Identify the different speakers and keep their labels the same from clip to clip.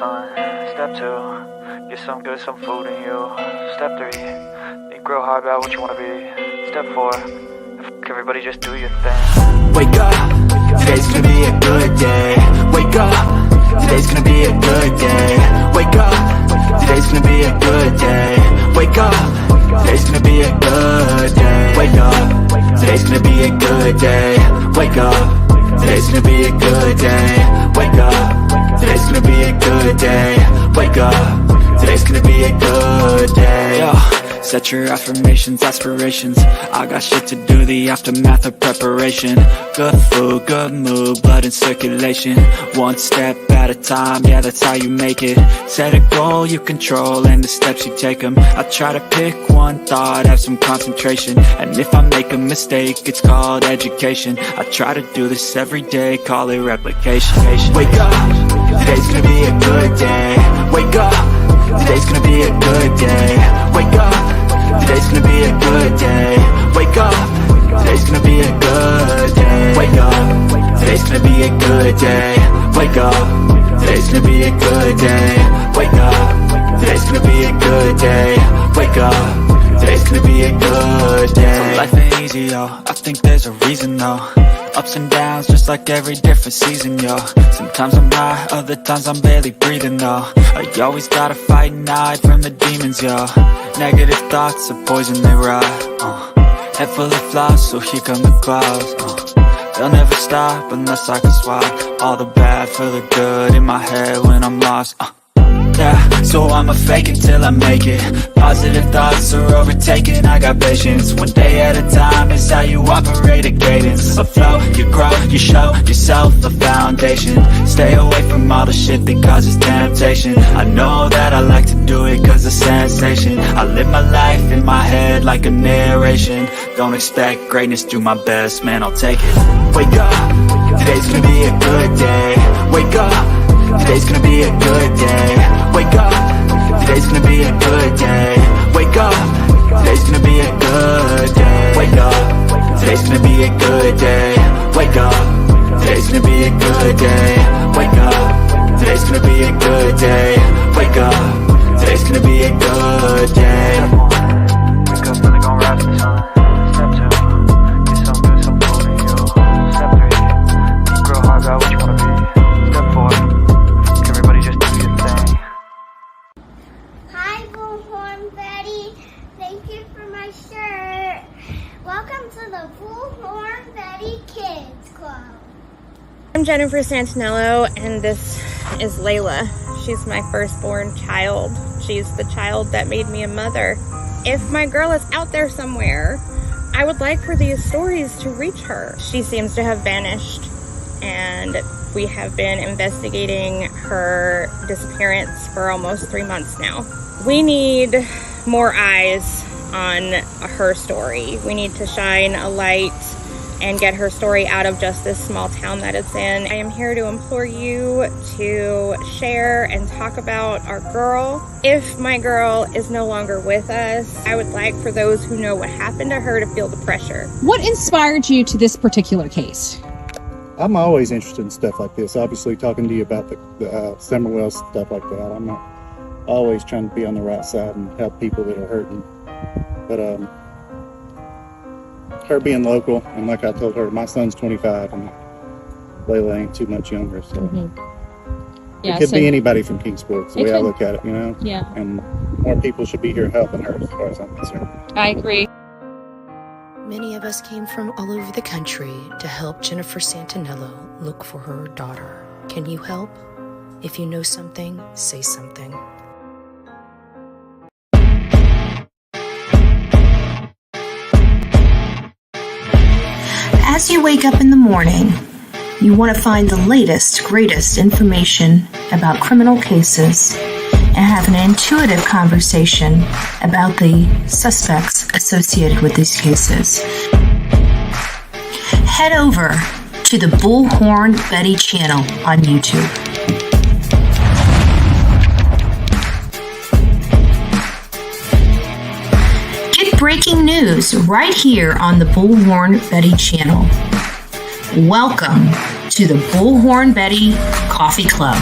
Speaker 1: son. Step 2, get some good, some food in you. Step 3, think real hard about what you want to be. Step 4, everybody just do your thing.
Speaker 2: Wake up, today's gonna be a good day. Wake up, today's gonna be a good day. Wake up, today's gonna be a good day. Wake up, today's gonna be a good day. Wake up, today's gonna be a good day. Wake up, today's gonna be a good day. Wake up, today's gonna be a good day. Wake up, today's gonna be a good day. Yo, set your affirmations, aspirations. I got shit to do, the aftermath of preparation. Good food, good mood, blood in circulation. One step at a time, yeah, that's how you make it. Set a goal you control and the steps you take them. I try to pick one thought, have some concentration. And if I make a mistake, it's called education. I try to do this every day, call it replication. Wake up, today's gonna be a good day. Wake up, today's gonna be a good day. Wake up, today's gonna be a good day. Wake up, today's gonna be a good day. Wake up, today's gonna be a good day. Wake up, today's gonna be a good day. Wake up, today's gonna be a good day. Wake up, today's gonna be a good day. So life ain't easy, yo, I think there's a reason though. Ups and downs, just like every different season, yo. Sometimes I'm high, other times I'm barely breathing, though. I always gotta fight and hide from the demons, yo. Negative thoughts are poison, they rot. Head full of flies, so here come the clouds. They'll never stop unless I can swap all the bad for the good in my head when I'm lost. Yeah, so I'ma fake it till I make it. Positive thoughts are overtaken, I got patience. One day at a time is how you operate a cadence. A flow, you grow, you show yourself a foundation. Stay away from all the shit that causes temptation. I know that I like to do it cause it's sensation. I live my life in my head like a narration. Don't expect greatness, do my best, man, I'll take it. Wake up, today's gonna be a good day. Wake up, today's gonna be a good day. Wake up, today's gonna be a good day. Wake up, today's gonna be a good day. Wake up, today's gonna be a good day. Wake up, today's gonna be a good day. Wake up, today's gonna be a good day. Wake up, today's gonna be a good day.
Speaker 1: Wake up, really gon' rise the sun. Step 2, get some good, some food in you. Step 3, think real hard about what you wanna be. Step 4, everybody just do your thing.
Speaker 3: Hi, Bullhorn Betty. Thank you for my shirt. Welcome to the Bullhorn Betty Kids Club.
Speaker 4: I'm Jennifer Santinello, and this is Layla. She's my firstborn child. She's the child that made me a mother. If my girl is out there somewhere, I would like for these stories to reach her. She seems to have vanished, and we have been investigating her disappearance for almost 3 months now. We need more eyes on her story. We need to shine a light and get her story out of just this small town that it's in. I am here to implore you to share and talk about our girl. If my girl is no longer with us, I would like for those who know what happened to her to feel the pressure.
Speaker 5: What inspired you to this particular case?
Speaker 6: I'm always interested in stuff like this. Obviously, talking to you about the Summerwell stuff like that, I'm not always trying to be on the right side and help people that are hurting. But her being local, and like I told her, my son's 25 and Layla ain't too much younger, so
Speaker 5: Yeah,
Speaker 6: it could
Speaker 5: so
Speaker 6: be anybody from Kingsport. It's the way I
Speaker 5: could.
Speaker 6: look at it, you know.
Speaker 5: Yeah,
Speaker 6: And more people should be here helping her, as far as I'm concerned.
Speaker 5: I agree.
Speaker 7: Many of us came from all over the country to help Jennifer Santinello look for her daughter. Can you help? If you know something, say something.
Speaker 8: As you wake up in the morning, you want to find the latest, greatest information about criminal cases and have an intuitive conversation about the suspects associated with these cases. Head over to the Bullhorn Betty channel on YouTube. Get breaking news right here on the Bullhorn Betty channel. Welcome to the Bullhorn Betty Coffee Club.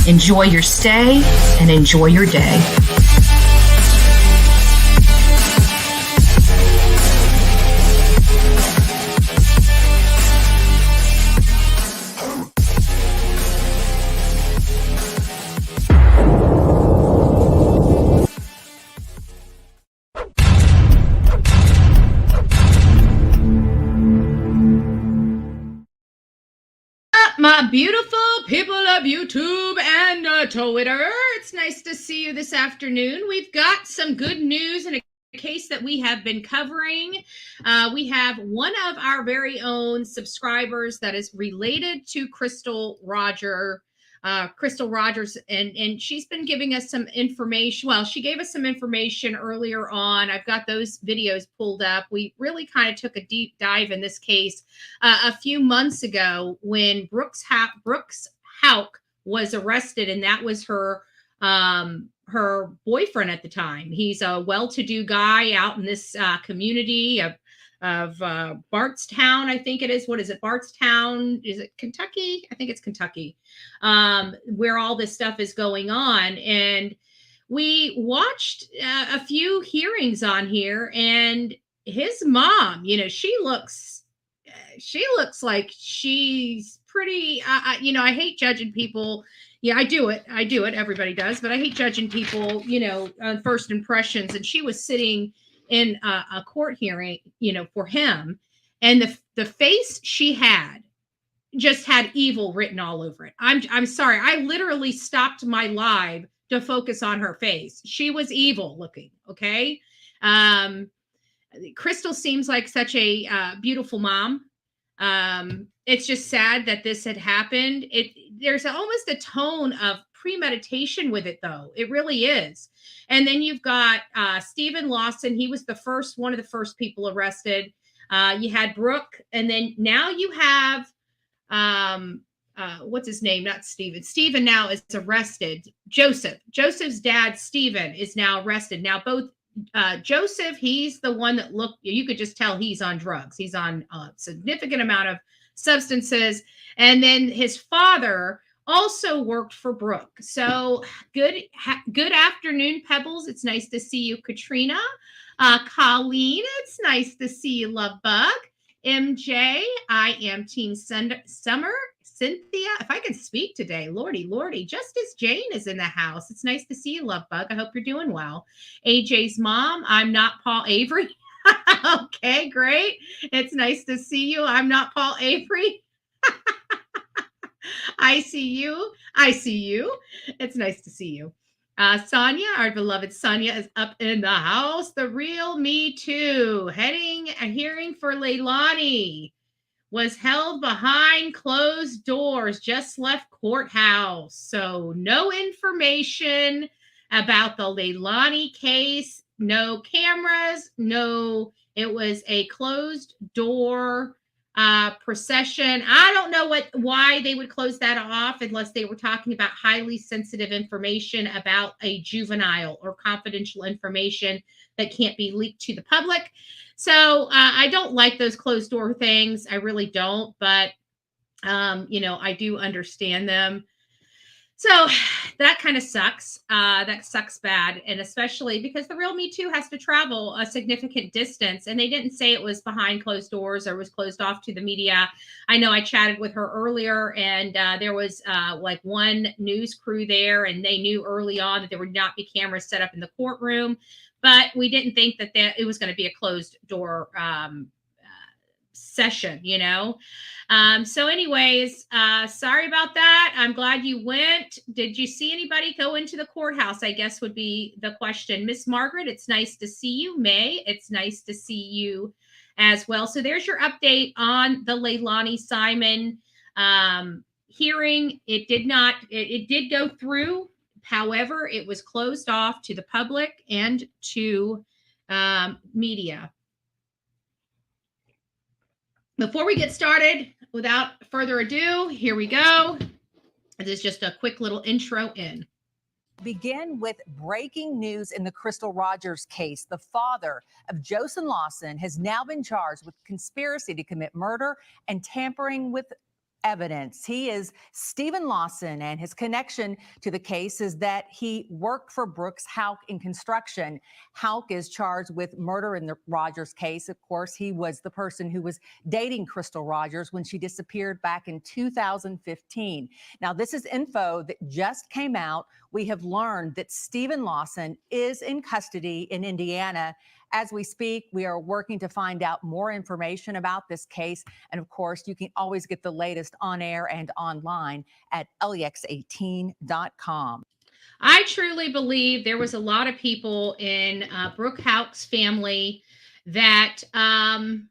Speaker 8: Enjoy your stay and enjoy your day.
Speaker 9: My beautiful people of YouTube and Twitter, it's nice to see you this afternoon. We've got some good news in a case that we have been covering. We have one of our very own subscribers that is related to Crystal Rogers, and she's been giving us some information. Well, she gave us some information earlier on. I've got those videos pulled up. We really kind of took a deep dive in this case a few months ago when Brooks Houck was arrested, and that was her boyfriend at the time. He's a well-to-do guy out in this community of Bardstown, I think it is. What is it? Bardstown? Is it Kentucky? I think it's Kentucky, where all this stuff is going on. And we watched a few hearings on here, and his mom, she looks like she's pretty, I hate judging people. Yeah, I do it. Everybody does, but I hate judging people, on first impressions. And she was sitting in a court hearing, for him. And the face she had just had evil written all over it. I'm sorry. I literally stopped my live to focus on her face. She was evil looking. Okay. Crystal seems like such a beautiful mom. It's just sad that this had happened. There's almost a tone of premeditation with it, though. It really is. And then you've got Steven Lawson. He was one of the first people arrested. You had Brooke, and then now you have what's his name? Not Steven. Steven now is arrested. Joseph's dad, Steven, is now arrested. Now both Joseph, he's the one that you could just tell he's on drugs. He's on a significant amount of substances. And then his father also worked for Brooke. So good afternoon, Pebbles. It's nice to see you, Katrina. Colleen, it's nice to see you, Love Bug. MJ, I am Team Summer. Cynthia, if I can speak today, Lordy. Justice Jane is in the house. It's nice to see you, Love Bug. I hope you're doing well. AJ's mom, I'm not Paul Avery. Okay, great. It's nice to see you. I'm not Paul Avery. I see you. It's nice to see you. Sonia, our beloved Sonia, is up in the house. The real Me Too. A hearing for Leilani was held behind closed doors, just left courthouse. So no information about the Leilani case, no cameras, it was a closed door procession. I don't know why they would close that off unless they were talking about highly sensitive information about a juvenile or confidential information that can't be leaked to the public. So I don't like those closed door things. I really don't, but I do understand them. So that kind of sucks. That sucks bad. And especially because the real Me Too has to travel a significant distance. And they didn't say it was behind closed doors or was closed off to the media. I know I chatted with her earlier, and there was like one news crew there, and they knew early on that there would not be cameras set up in the courtroom. But we didn't think that it was going to be a closed door session, So anyways, sorry about that. I'm glad you went. Did you see anybody go into the courthouse? I guess would be the question. Miss Margaret, it's nice to see you. May, it's nice to see you as well. So there's your update on the Leilani Simon hearing. It did go through. However, it was closed off to the public and to media. Before we get started, without further ado, here we go. This is just a quick little intro in.
Speaker 10: Begin with breaking news in the Crystal Rogers case. The father of Steven Lawson has now been charged with conspiracy to commit murder and tampering with evidence. He is Steven Lawson, and his connection to the case is that he worked for Brooks Houck in construction. Houck is charged with murder in the Rogers case. Of course, he was the person who was dating Crystal Rogers when she disappeared back in 2015. Now, this is info that just came out. We have learned that Steven Lawson is in custody in Indiana. As we speak, we are working to find out more information about this case. And of course, you can always get the latest on air and online at lex18.com.
Speaker 9: I truly believe there was a lot of people in Brooke Houck's family that covered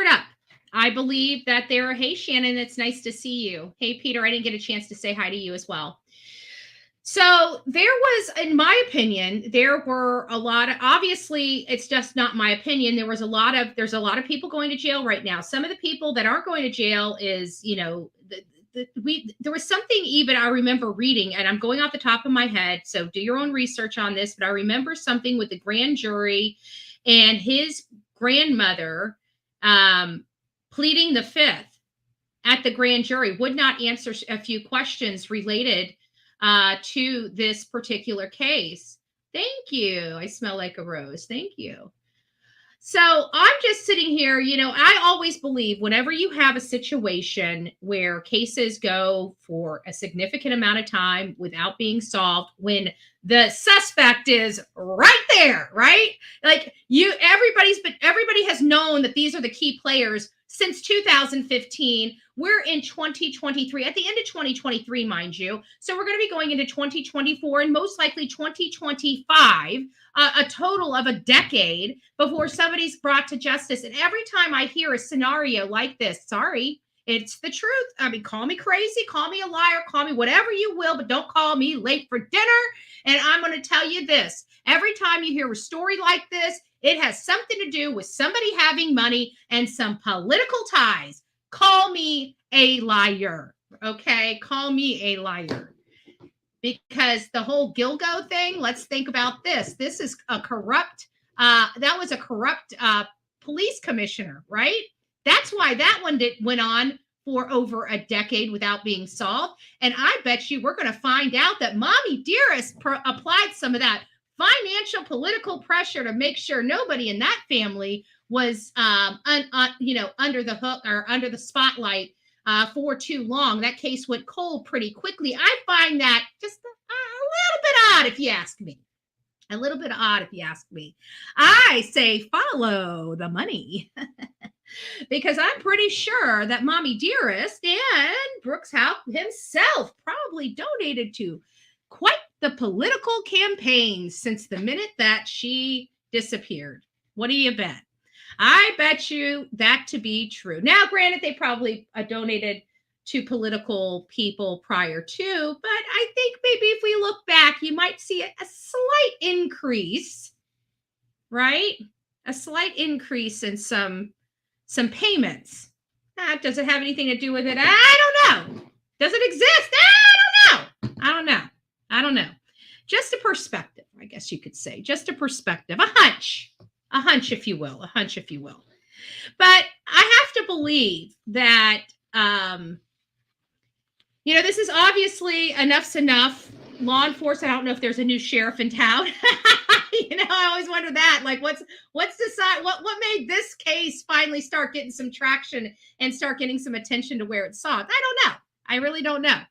Speaker 9: up. I believe that there are, hey, Shannon, it's nice to see you. Hey, Peter, I didn't get a chance to say hi to you as well. So there was, in my opinion, there were a lot of, obviously, it's just not my opinion. There's a lot of people going to jail right now. Some of the people that aren't going to jail is, you know, there was something even I remember reading, and I'm going off the top of my head, so do your own research on this, but I remember something with the grand jury and his grandmother pleading the fifth at the grand jury, would not answer a few questions related to this particular case. Thank you. I smell like a rose. Thank you. So I'm just sitting here, you know, I always believe whenever you have a situation where cases go for a significant amount of time without being solved, when the suspect is right there, right? Like everybody has known that these are the key players since 2015. We're in 2023, at the end of 2023, mind you. So we're going to be going into 2024 and most likely 2025, a total of a decade before somebody's brought to justice. And every time I hear a scenario like this, sorry, it's the truth. I mean, call me crazy, call me a liar, call me whatever you will, but don't call me late for dinner. And I'm going to tell you this, every time you hear a story like this, it has something to do with somebody having money and some political ties. Call me a liar, okay? Call me a liar. Because the whole Gilgo thing, let's think about this. This is a corrupt, that was a corrupt police commissioner, right? That's why that one went on for over a decade without being solved. And I bet you we're going to find out that Mommy Dearest applied some of that financial political pressure to make sure nobody in that family was, under the hook or under the spotlight for too long. That case went cold pretty quickly. I find that just a little bit odd, if you ask me. A little bit odd, if you ask me. I say follow the money. Because I'm pretty sure that Mommy Dearest and Brooks Houck himself probably donated to quite the political campaign since the minute that she disappeared. What do you bet? I bet you that to be true. Now, granted, they probably donated to political people prior to, but I think maybe if we look back, you might see a slight increase, right? A slight increase in some payments. Does it have anything to do with it? I don't know. Does it exist? I don't know. Just a perspective, I guess you could say. Just a perspective, a hunch, if you will, But I have to believe that, this is obviously enough's enough. Law enforcement, I don't know if there's a new sheriff in town. I always wonder that. Like, what's the side? What made this case finally start getting some traction and start getting some attention to where it's solved? I don't know. I really don't know.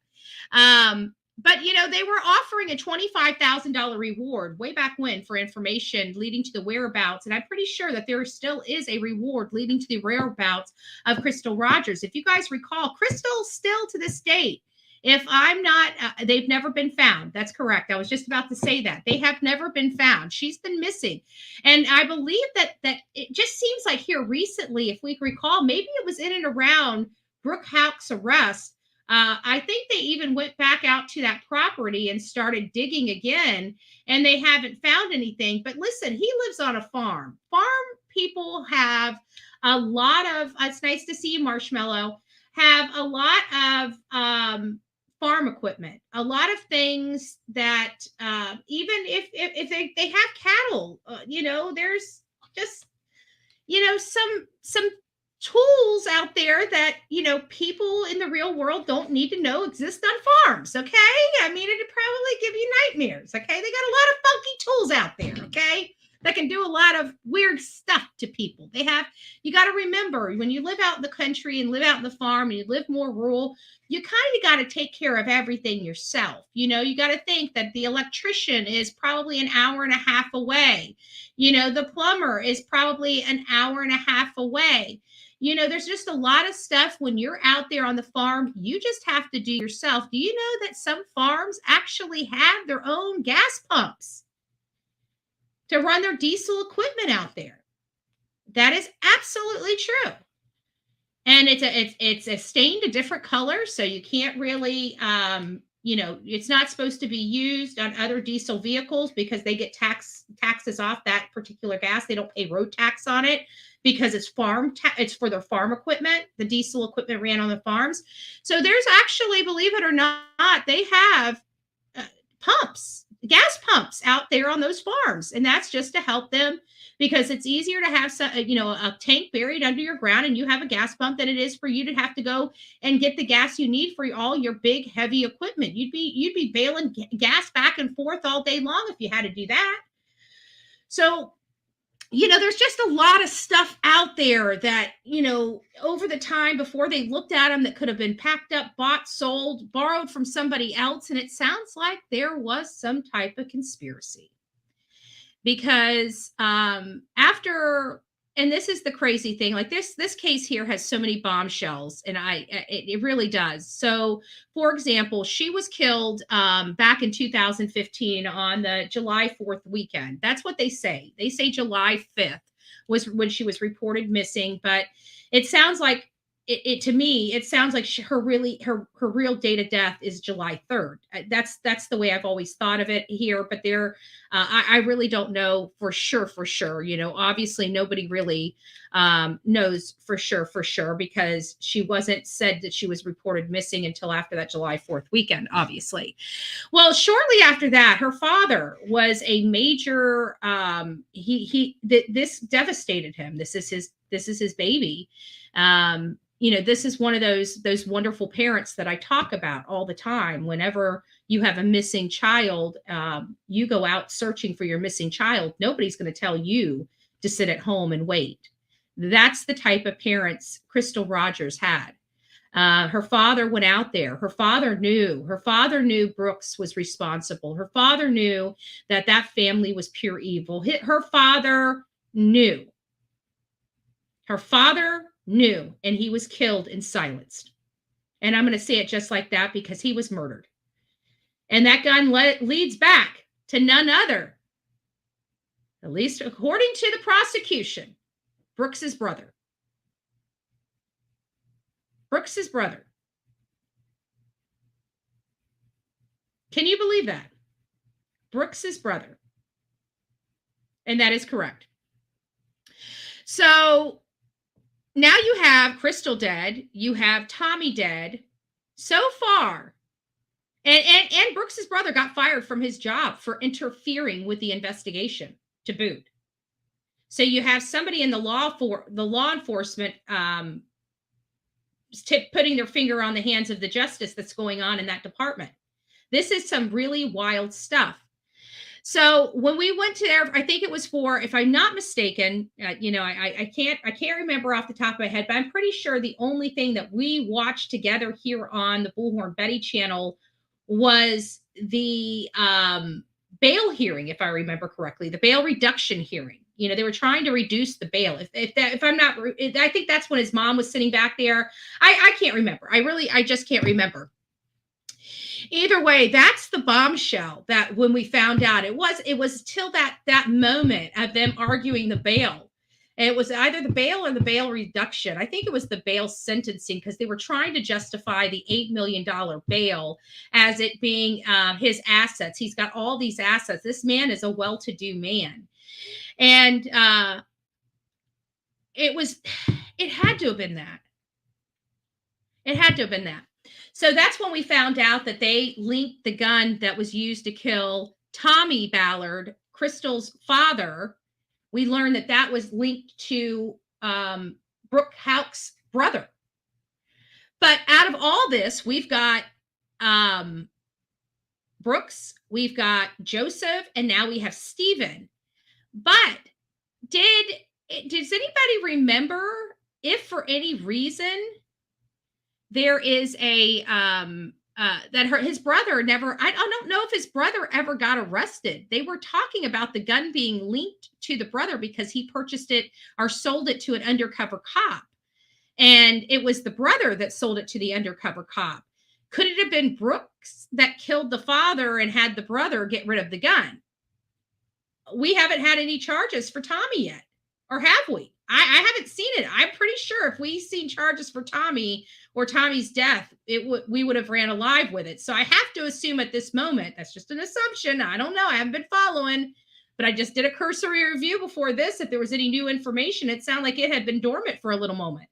Speaker 9: But they were offering a $25,000 reward way back when for information leading to the whereabouts. And I'm pretty sure that there still is a reward leading to the whereabouts of Crystal Rogers. If you guys recall, Crystal still to this date, if I'm not, they've never been found. That's correct. I was just about to say that. They have never been found. She's been missing. And I believe that it just seems like here recently, if we recall, maybe it was in and around Brooke Houck's arrest. I think they even went back out to that property and started digging again, and they haven't found anything. But listen, he lives on a farm. Farm people have a lot of, it's nice to see you, Marshmallow, have a lot of farm equipment, a lot of things that even if they have cattle, there's just, some tools out there that, people in the real world don't need to know exist on farms. Okay. I mean, it'd probably give you nightmares. Okay. They got a lot of funky tools out there. Okay. That can do a lot of weird stuff to people. You got to remember, when you live out in the country and live out in the farm and you live more rural, you kind of got to take care of everything yourself. You got to think that the electrician is probably an hour and a half away. The plumber is probably an hour and a half away. There's just a lot of stuff when you're out there on the farm, you just have to do yourself. Do you know that some farms actually have their own gas pumps to run their diesel equipment out there? That is absolutely true. And it's a stained a different color, so you can't really, it's not supposed to be used on other diesel vehicles because they get taxes off that particular gas. They don't pay road tax on it because it's it's for their farm equipment. The diesel equipment ran on the farms. So there's actually, believe it or not, they have gas pumps out there on those farms, and that's just to help them, because it's easier to have a tank buried under your ground and you have a gas pump than it is for you to have to go and get the gas you need for all your big heavy equipment. You'd be bailing gas back and forth all day long if you had to do that. So there's just a lot of stuff out there that, over the time before they looked at them, that could have been packed up, bought, sold, borrowed from somebody else. And it sounds like there was some type of conspiracy, because and this is the crazy thing, like this case here has so many bombshells, and it really does. So, for example, she was killed back in 2015 on the July 4th weekend. That's what they say. They say July 5th was when she was reported missing, but it sounds like to me, it sounds like her real date of death is July 3rd. That's the way I've always thought of it here, but I really don't know for sure. Obviously nobody really knows for sure, because she wasn't said that she was reported missing until after that July 4th weekend, obviously. Well, shortly after that, her father was a major, this devastated him. This is his baby. This is one of those wonderful parents that I talk about all the time. Whenever you have a missing child, you go out searching for your missing child. Nobody's going to tell you to sit at home and wait. That's the type of parents Crystal Rogers had. Her father went out there. Her father knew Brooks was responsible. Her father knew that family was pure evil. Her father knew. And he was killed and silenced. And I'm going to say it just like that, because he was murdered. And that gun leads back to none other, at least according to the prosecution, Brooks's brother. Can you believe that? Brooks's brother. And that is correct. So now you have Crystal dead. You have Tommy dead. So far. And Brooks's brother got fired from his job for interfering with the investigation to boot. So you have somebody in the law enforcement putting their finger on the hands of the justice that's going on in that department. This is some really wild stuff. So when we went to there, I think it was for, if I'm not mistaken, I can't remember off the top of my head, but I'm pretty sure the only thing that we watched together here on the Bullhorn Betty channel was the bail hearing, if I remember correctly, the bail reduction hearing. They were trying to reduce the bail. I think that's when his mom was sitting back there. I can't remember. I just can't remember. Either way, that's the bombshell that when we found out, it was till that moment of them arguing the bail. It was either the bail or the bail reduction. I think it was the bail sentencing, because they were trying to justify the $8 million bail as it being his assets. He's got all these assets. This man is a well-to-do man. And it had to have been that. It had to have been that. So that's when we found out that they linked the gun that was used to kill Tommy Ballard, Crystal's father. We learned that was linked to Brooke Houck's brother. But out of all this, we've got Brooks, we've got Joseph, and now we have Steven. But does anybody remember if for any reason there is a his brother never, I don't know if his brother ever got arrested. They were talking about the gun being linked to the brother because he purchased it or sold it to an undercover cop. And it was the brother that sold it to the undercover cop. Could it have been Brooks that killed the father and had the brother get rid of the gun? We haven't had any charges for Tommy yet. Or have we? I haven't seen it. I'm pretty sure if we seen charges for Tommy or Tommy's death, we would have ran alive with it. So I have to assume at this moment, that's just an assumption. I don't know. I haven't been following, but I just did a cursory review before this. If there was any new information, it sounded like it had been dormant for a little moment.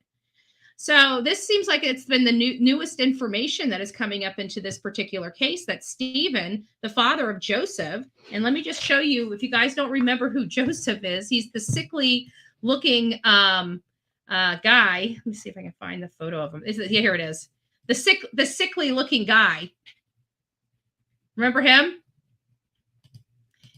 Speaker 9: So this seems like it's been the newest information that is coming up into this particular case, that Steven, the father of Joseph, and let me just show you, if you guys don't remember who Joseph is, he's the sickly looking guy. Let me see if I can find the photo of him. Here it is. The sickly looking guy. Remember him?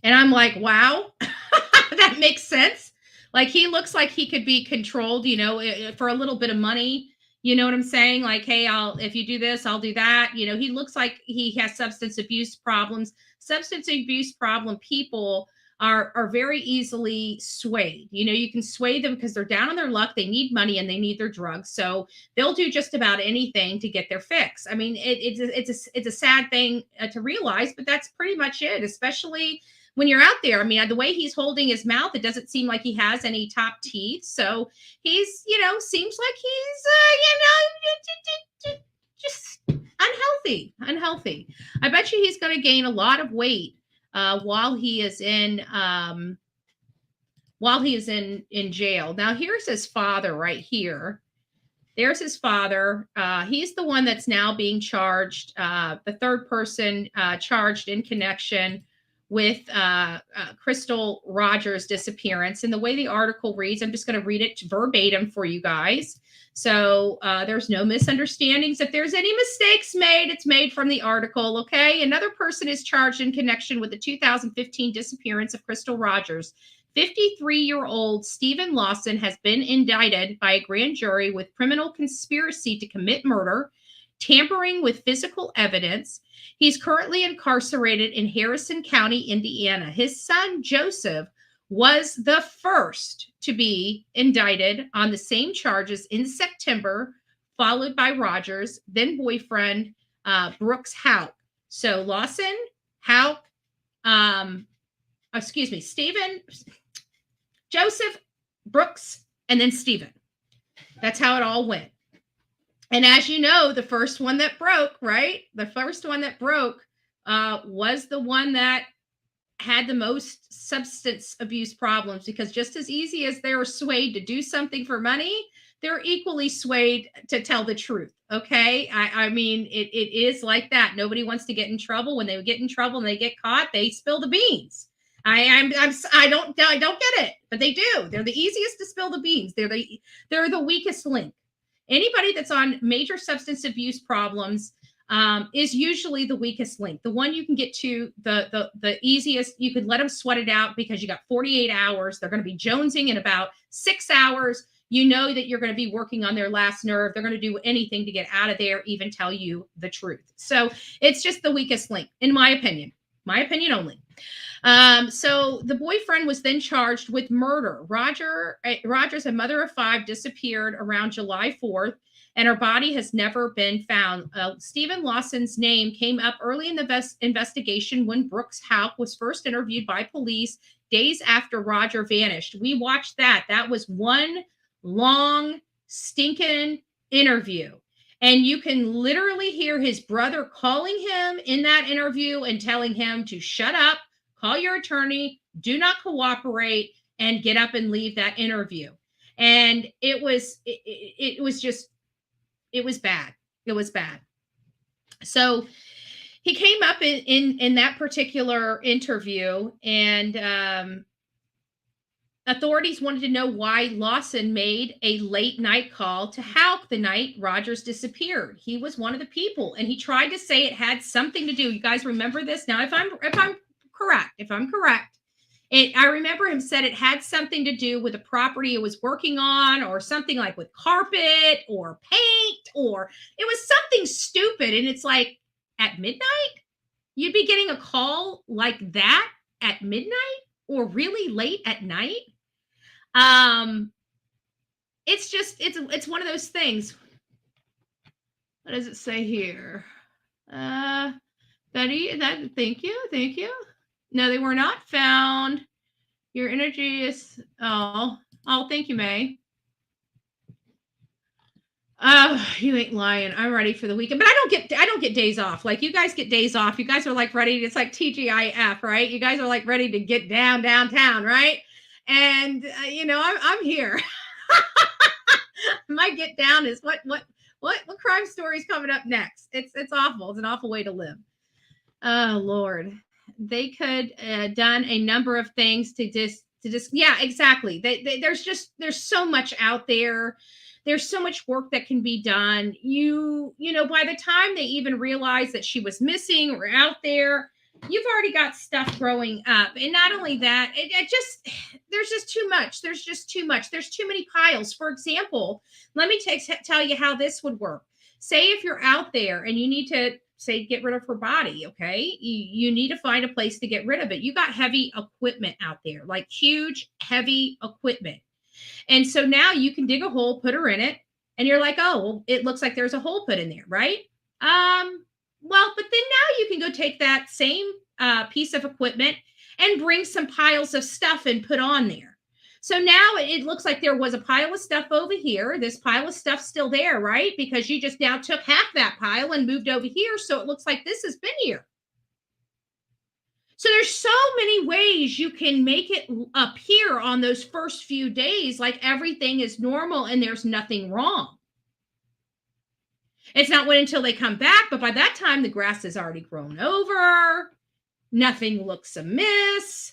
Speaker 9: And I'm like, wow, that makes sense. Like, he looks like he could be controlled, you know, for a little bit of money. You know what I'm saying? Like, hey, if you do this, I'll do that. You know, he looks like he has substance abuse problems. Substance abuse problem people are very easily swayed. You know, you can sway them because they're down on their luck. They need money and they need their drugs. So they'll do just about anything to get their fix. I mean, it's a sad thing to realize, but that's pretty much it, especially when you're out there. I mean, the way he's holding his mouth, it doesn't seem like he has any top teeth. So he's, you know, seems like he's, just unhealthy. I bet you he's going to gain a lot of weight while he is in jail. Now, here's his father right here. There's his father. He's the one that's now being charged, the third person charged in connection with Crystal Rogers' disappearance. And the way the article reads, I'm just going to read it verbatim for you guys. So there's no misunderstandings. If there's any mistakes made, it's made from the article, okay? Another person is charged in connection with the 2015 disappearance of Crystal Rogers. 53-year-old Steven Lawson has been indicted by a grand jury with criminal conspiracy to commit murder, tampering with physical evidence. He's currently incarcerated in Harrison County, Indiana. His son, Joseph, was the first to be indicted on the same charges in September, followed by Rogers, then boyfriend, Brooks Houck. So Lawson, Houck, Steven, Joseph, Brooks, and then Steven. That's how it all went. And as you know, the first one that broke, right? The first one that broke was the one that had the most substance abuse problems, because just as easy as they were swayed to do something for money, they're equally swayed to tell the truth. Okay. I mean, it is like that. Nobody wants to get in trouble. When they get in trouble and they get caught, they spill the beans. I don't get it, but they do. They're the easiest to spill the beans. They're the weakest link. Anybody that's on major substance abuse problems is usually the weakest link. The one you can get to the easiest. You could let them sweat it out because you got 48 hours. They're going to be jonesing in about 6 hours. You know that you're going to be working on their last nerve. They're going to do anything to get out of there, even tell you the truth. So it's just the weakest link, in my opinion only. So the boyfriend was then charged with murder. Rogers, a mother of 5, disappeared around July 4th, and her body has never been found. Steven Lawson's name came up early in the investigation when Brooks Houck was first interviewed by police days after Roger vanished. We watched that. That was one long, stinking interview. And you can literally hear his brother calling him in that interview and telling him to shut up, call your attorney, do not cooperate, and get up and leave that interview. And it was bad. It was bad. So he came up in that particular interview, and Authorities wanted to know why Lawson made a late night call to Houck the night Rogers disappeared. He was one of the people, and he tried to say it had something to do. You guys remember this? Now, if I'm correct, I remember him said it had something to do with a property it was working on, or something like with carpet or paint, or it was something stupid. And it's like, at midnight, you'd be getting a call like that at midnight, or really late at night. It's just, it's one of those things. What does it say here? Betty, thank you. No, they were not found. Your energy is, thank you, May. Oh, you ain't lying. I'm ready for the weekend, but I don't get days off. Like, you guys get days off. You guys are like ready. It's like TGIF, right? You guys are like ready to get downtown, right? And I'm here. My get down is what crime story is coming up next? It's awful. It's an awful way to live. Oh Lord, they could done a number of things to just yeah, exactly. There's so much out there. There's so much work that can be done. You know, by the time they even realize that she was missing or out there, you've already got stuff growing up. And not only that, there's just too much. There's just too much. There's too many piles. For example, let me tell you how this would work. Say if you're out there and you need to, say, get rid of her body, okay? You need to find a place to get rid of it. You got heavy equipment out there, like huge, heavy equipment. And so now you can dig a hole, put her in it, and you're like, oh, well, it looks like there's a hole put in there, right? Well, but then now you can go take that same piece of equipment and bring some piles of stuff and put on there. So now it looks like there was a pile of stuff over here. This pile of stuff's still there, right? Because you just now took half that pile and moved over here. So it looks like this has been here. So there's so many ways you can make it appear on those first few days like everything is normal and there's nothing wrong. It's not until they come back, but by that time, the grass has already grown over. Nothing looks amiss.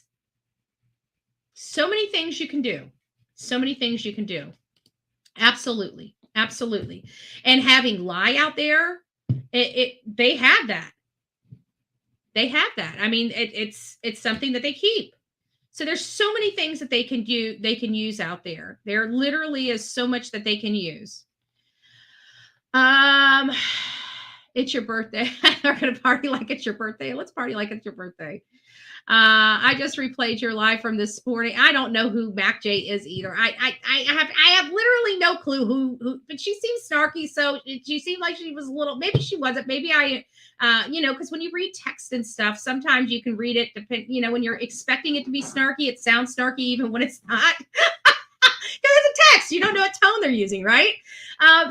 Speaker 9: So many things you can do. So many things you can do. Absolutely. Absolutely. And having lie out there, they have that. They have that. I mean, it's something that they keep. So there's so many things that they can do. They can use out there. There literally is so much that they can use. It's your birthday. They're gonna party like it's your birthday. Let's party like it's your birthday. I just replayed your live from this morning. I don't know who Mac J is either. I have literally no clue who, but she seems snarky. So she seemed like she was a little, maybe she wasn't. Maybe because when you read text and stuff, sometimes you can read it, when you're expecting it to be snarky, it sounds snarky even when it's not. Because it's a text, you don't know what tone they're using, right?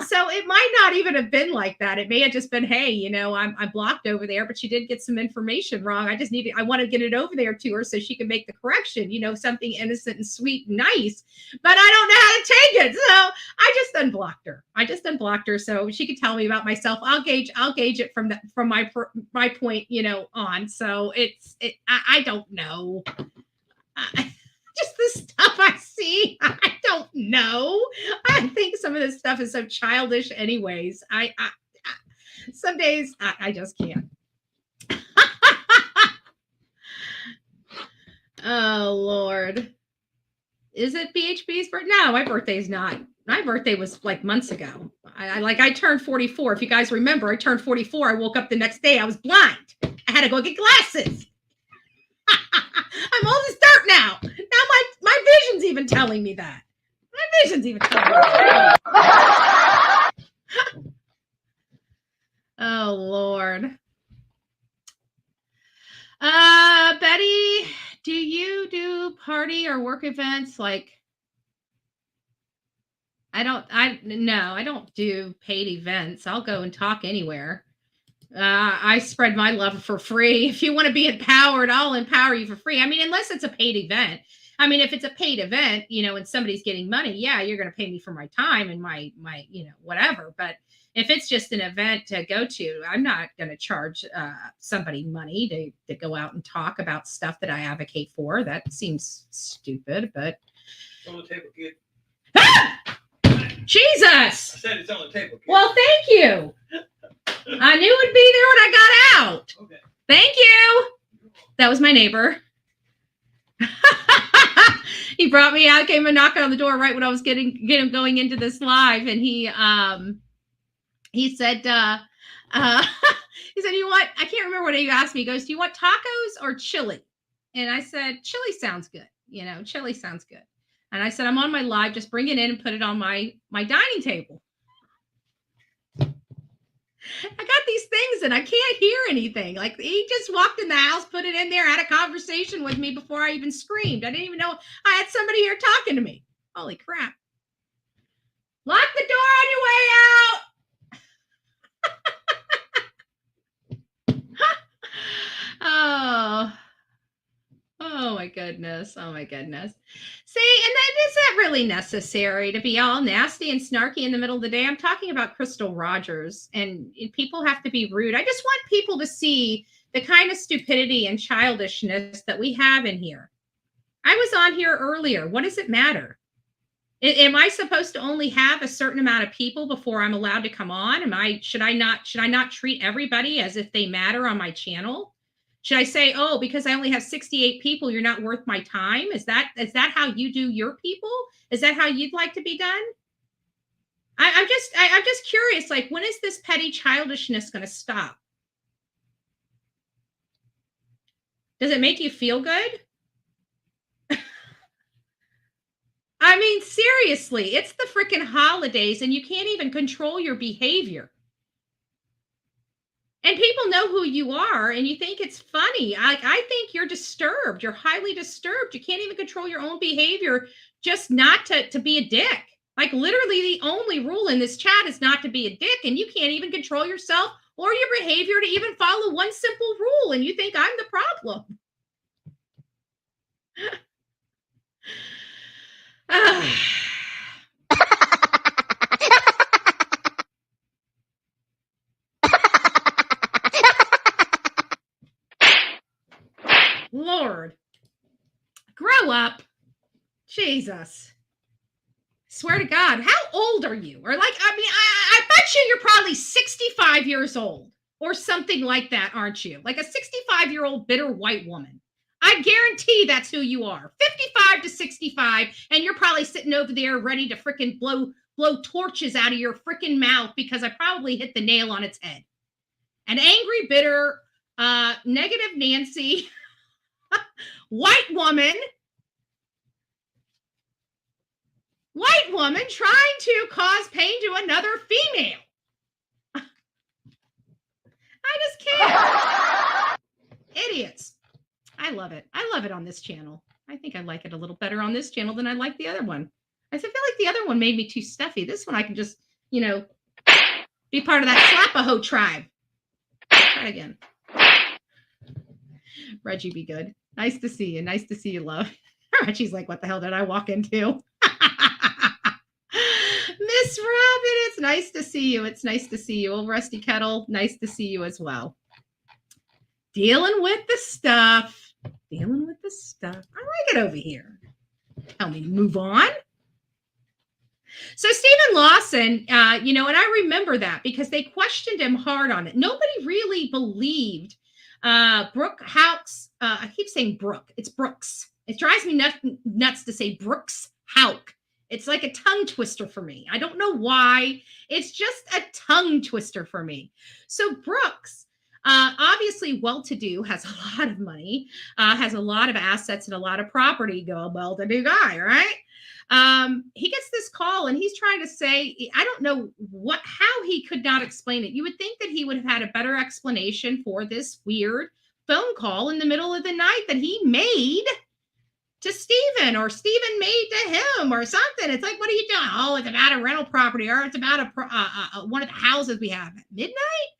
Speaker 9: So it might not even have been like that. It may have just been, hey, I'm blocked over there, but she did get some information wrong. I want to get it over there to her so she can make the correction, something innocent and sweet and nice, but I don't know how to take it. So I just unblocked her so she could tell me about myself. I'll gauge it from my point, on. So I don't know. Just the stuff I see, I don't know. I think some of this stuff is so childish anyways. I some days I just can't. Oh Lord. Is it BHB's birthday? No, my birthday's not. My birthday was like months ago. I turned 44. If you guys remember, I turned 44. I woke up the next day. I was blind. I had to go get glasses. I'm old as dirt now. Now my vision's even telling me that. My vision's even telling me that. Oh, Lord. Betty, do you do party or work events? Like, I don't do paid events. I'll go and talk anywhere. I spread my love for free. If you want to be empowered, I'll empower you for free. I mean, unless it's a paid event. I mean, if it's a paid event, and somebody's getting money, yeah, you're going to pay me for my time and my whatever. But if it's just an event to go to, I'm not going to charge somebody money to go out and talk about stuff that I advocate for. That seems stupid, but
Speaker 11: On the table, kid.
Speaker 9: Ah! Jesus!
Speaker 11: I said it's on the table, kid.
Speaker 9: Well, thank you. I knew it would be there when I got out.
Speaker 11: Okay.
Speaker 9: Thank you. That was my neighbor. He brought me out, came and knocked on the door right when I was getting going into this live, and he said, he said, you want, I can't remember what he asked me. He goes, do you want tacos or chili? And I said, chili sounds good. You know, chili sounds good. And I said, I'm on my live, just bring it in and put it on my dining table. I got these things and I can't hear anything. Like, he just walked in the house, put it in there, had a conversation with me before I even screamed. I didn't even know I had somebody here talking to me. Holy crap. Lock the door on your way out. Oh my goodness. Oh my goodness. See, and then is that really necessary to be all nasty and snarky in the middle of the day? I'm talking about Crystal Rogers, and people have to be rude. I just want people to see the kind of stupidity and childishness that we have in here. I was on here earlier. What does it matter? Am I supposed to only have a certain amount of people before I'm allowed to come on? Should I not treat everybody as if they matter on my channel? Should I say, oh, because I only have 68 people, you're not worth my time? Is that how you do your people? Is that how you'd like to be done? I'm just curious, like, when is this petty childishness going to stop? Does it make you feel good? I mean, seriously, it's the freaking holidays and you can't even control your behavior. And people know who you are, and you think it's funny. I think you're disturbed. You're highly disturbed. You can't even control your own behavior, just not to be a dick. Like, literally, the only rule in this chat is not to be a dick, and you can't even control yourself or your behavior to even follow one simple rule, and you think I'm the problem. Lord, grow up. Jesus. Swear to God, how old are you? Or, like, I mean, I bet you you're probably 65 years old or something like that, aren't you? Like a 65-year-old bitter white woman. I guarantee that's who you are. 55 to 65, and you're probably sitting over there ready to freaking blow torches out of your freaking mouth because I probably hit the nail on its head. An angry, bitter, negative Nancy, white woman trying to cause pain to another female. I just can't. Idiots. I love it. I love it on this channel. I think I like it a little better on this channel than I like the other one. I feel like the other one made me too stuffy. This one I can just, you know, be part of that Slapaho tribe. Try again. Reggie, be good. Nice to see you. Nice to see you, love. Reggie's like, what the hell did I walk into? Miss Robin, it's nice to see you. It's nice to see you. Old Rusty Kettle, nice to see you as well. Dealing with the stuff. Dealing with the stuff. I like it over here. Tell me to move on. So Steven Lawson, you know, and I remember that because they questioned him hard on it. Nobody really believed Brooke Houck's, I keep saying Brooke. It's Brooks. It drives me nuts to say Brooks Houck. It's like a tongue twister for me. I don't know why. It's just a tongue twister for me. So Brooks, obviously well-to-do, has a lot of money, has a lot of assets and a lot of property. Go, well-to-do guy, right? He gets this call and he's trying to say, I don't know how he could not explain it. You would think that he would have had a better explanation for this weird phone call in the middle of the night that he made to Steven, or Steven made to him, or something. It's like, what are you doing? Oh, it's about a rental property, or it's about one of the houses we have at midnight.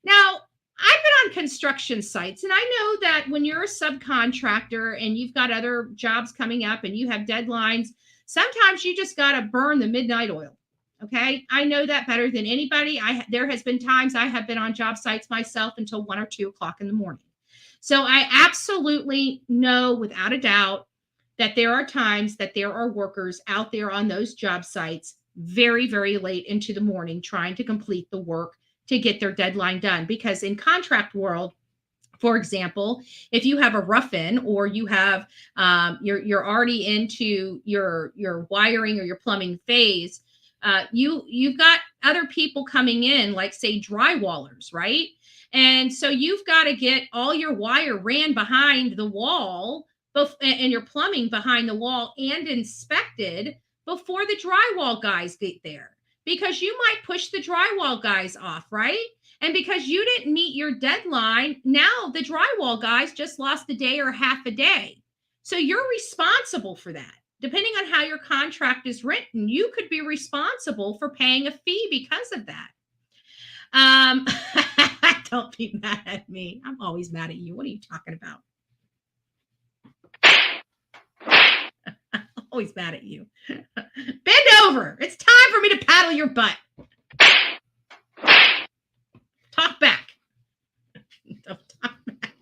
Speaker 9: Now, I've been on construction sites, and I know that when you're a subcontractor and you've got other jobs coming up and you have deadlines, sometimes you just got to burn the midnight oil. Okay. I know that better than anybody. There has been times I have been on job sites myself until 1 or 2 o'clock in the morning. So I absolutely know without a doubt that there are times that there are workers out there on those job sites very, very late into the morning trying to complete the work to get their deadline done. Because in contract world, for example, if you have a rough-in or you have you're already into your wiring or your plumbing phase, you've got other people coming in, like say drywallers, right? And so you've got to get all your wire ran behind the wall and your plumbing behind the wall and inspected before the drywall guys get there, because you might push the drywall guys off, right? And because you didn't meet your deadline, now the drywall guys just lost a day or half a day. So you're responsible for that. Depending on how your contract is written, you could be responsible for paying a fee because of that. Don't be mad at me. I'm always mad at you. What are you talking about? Always mad at you. Bend over. It's time for me to paddle your butt. Talk back. Don't talk back.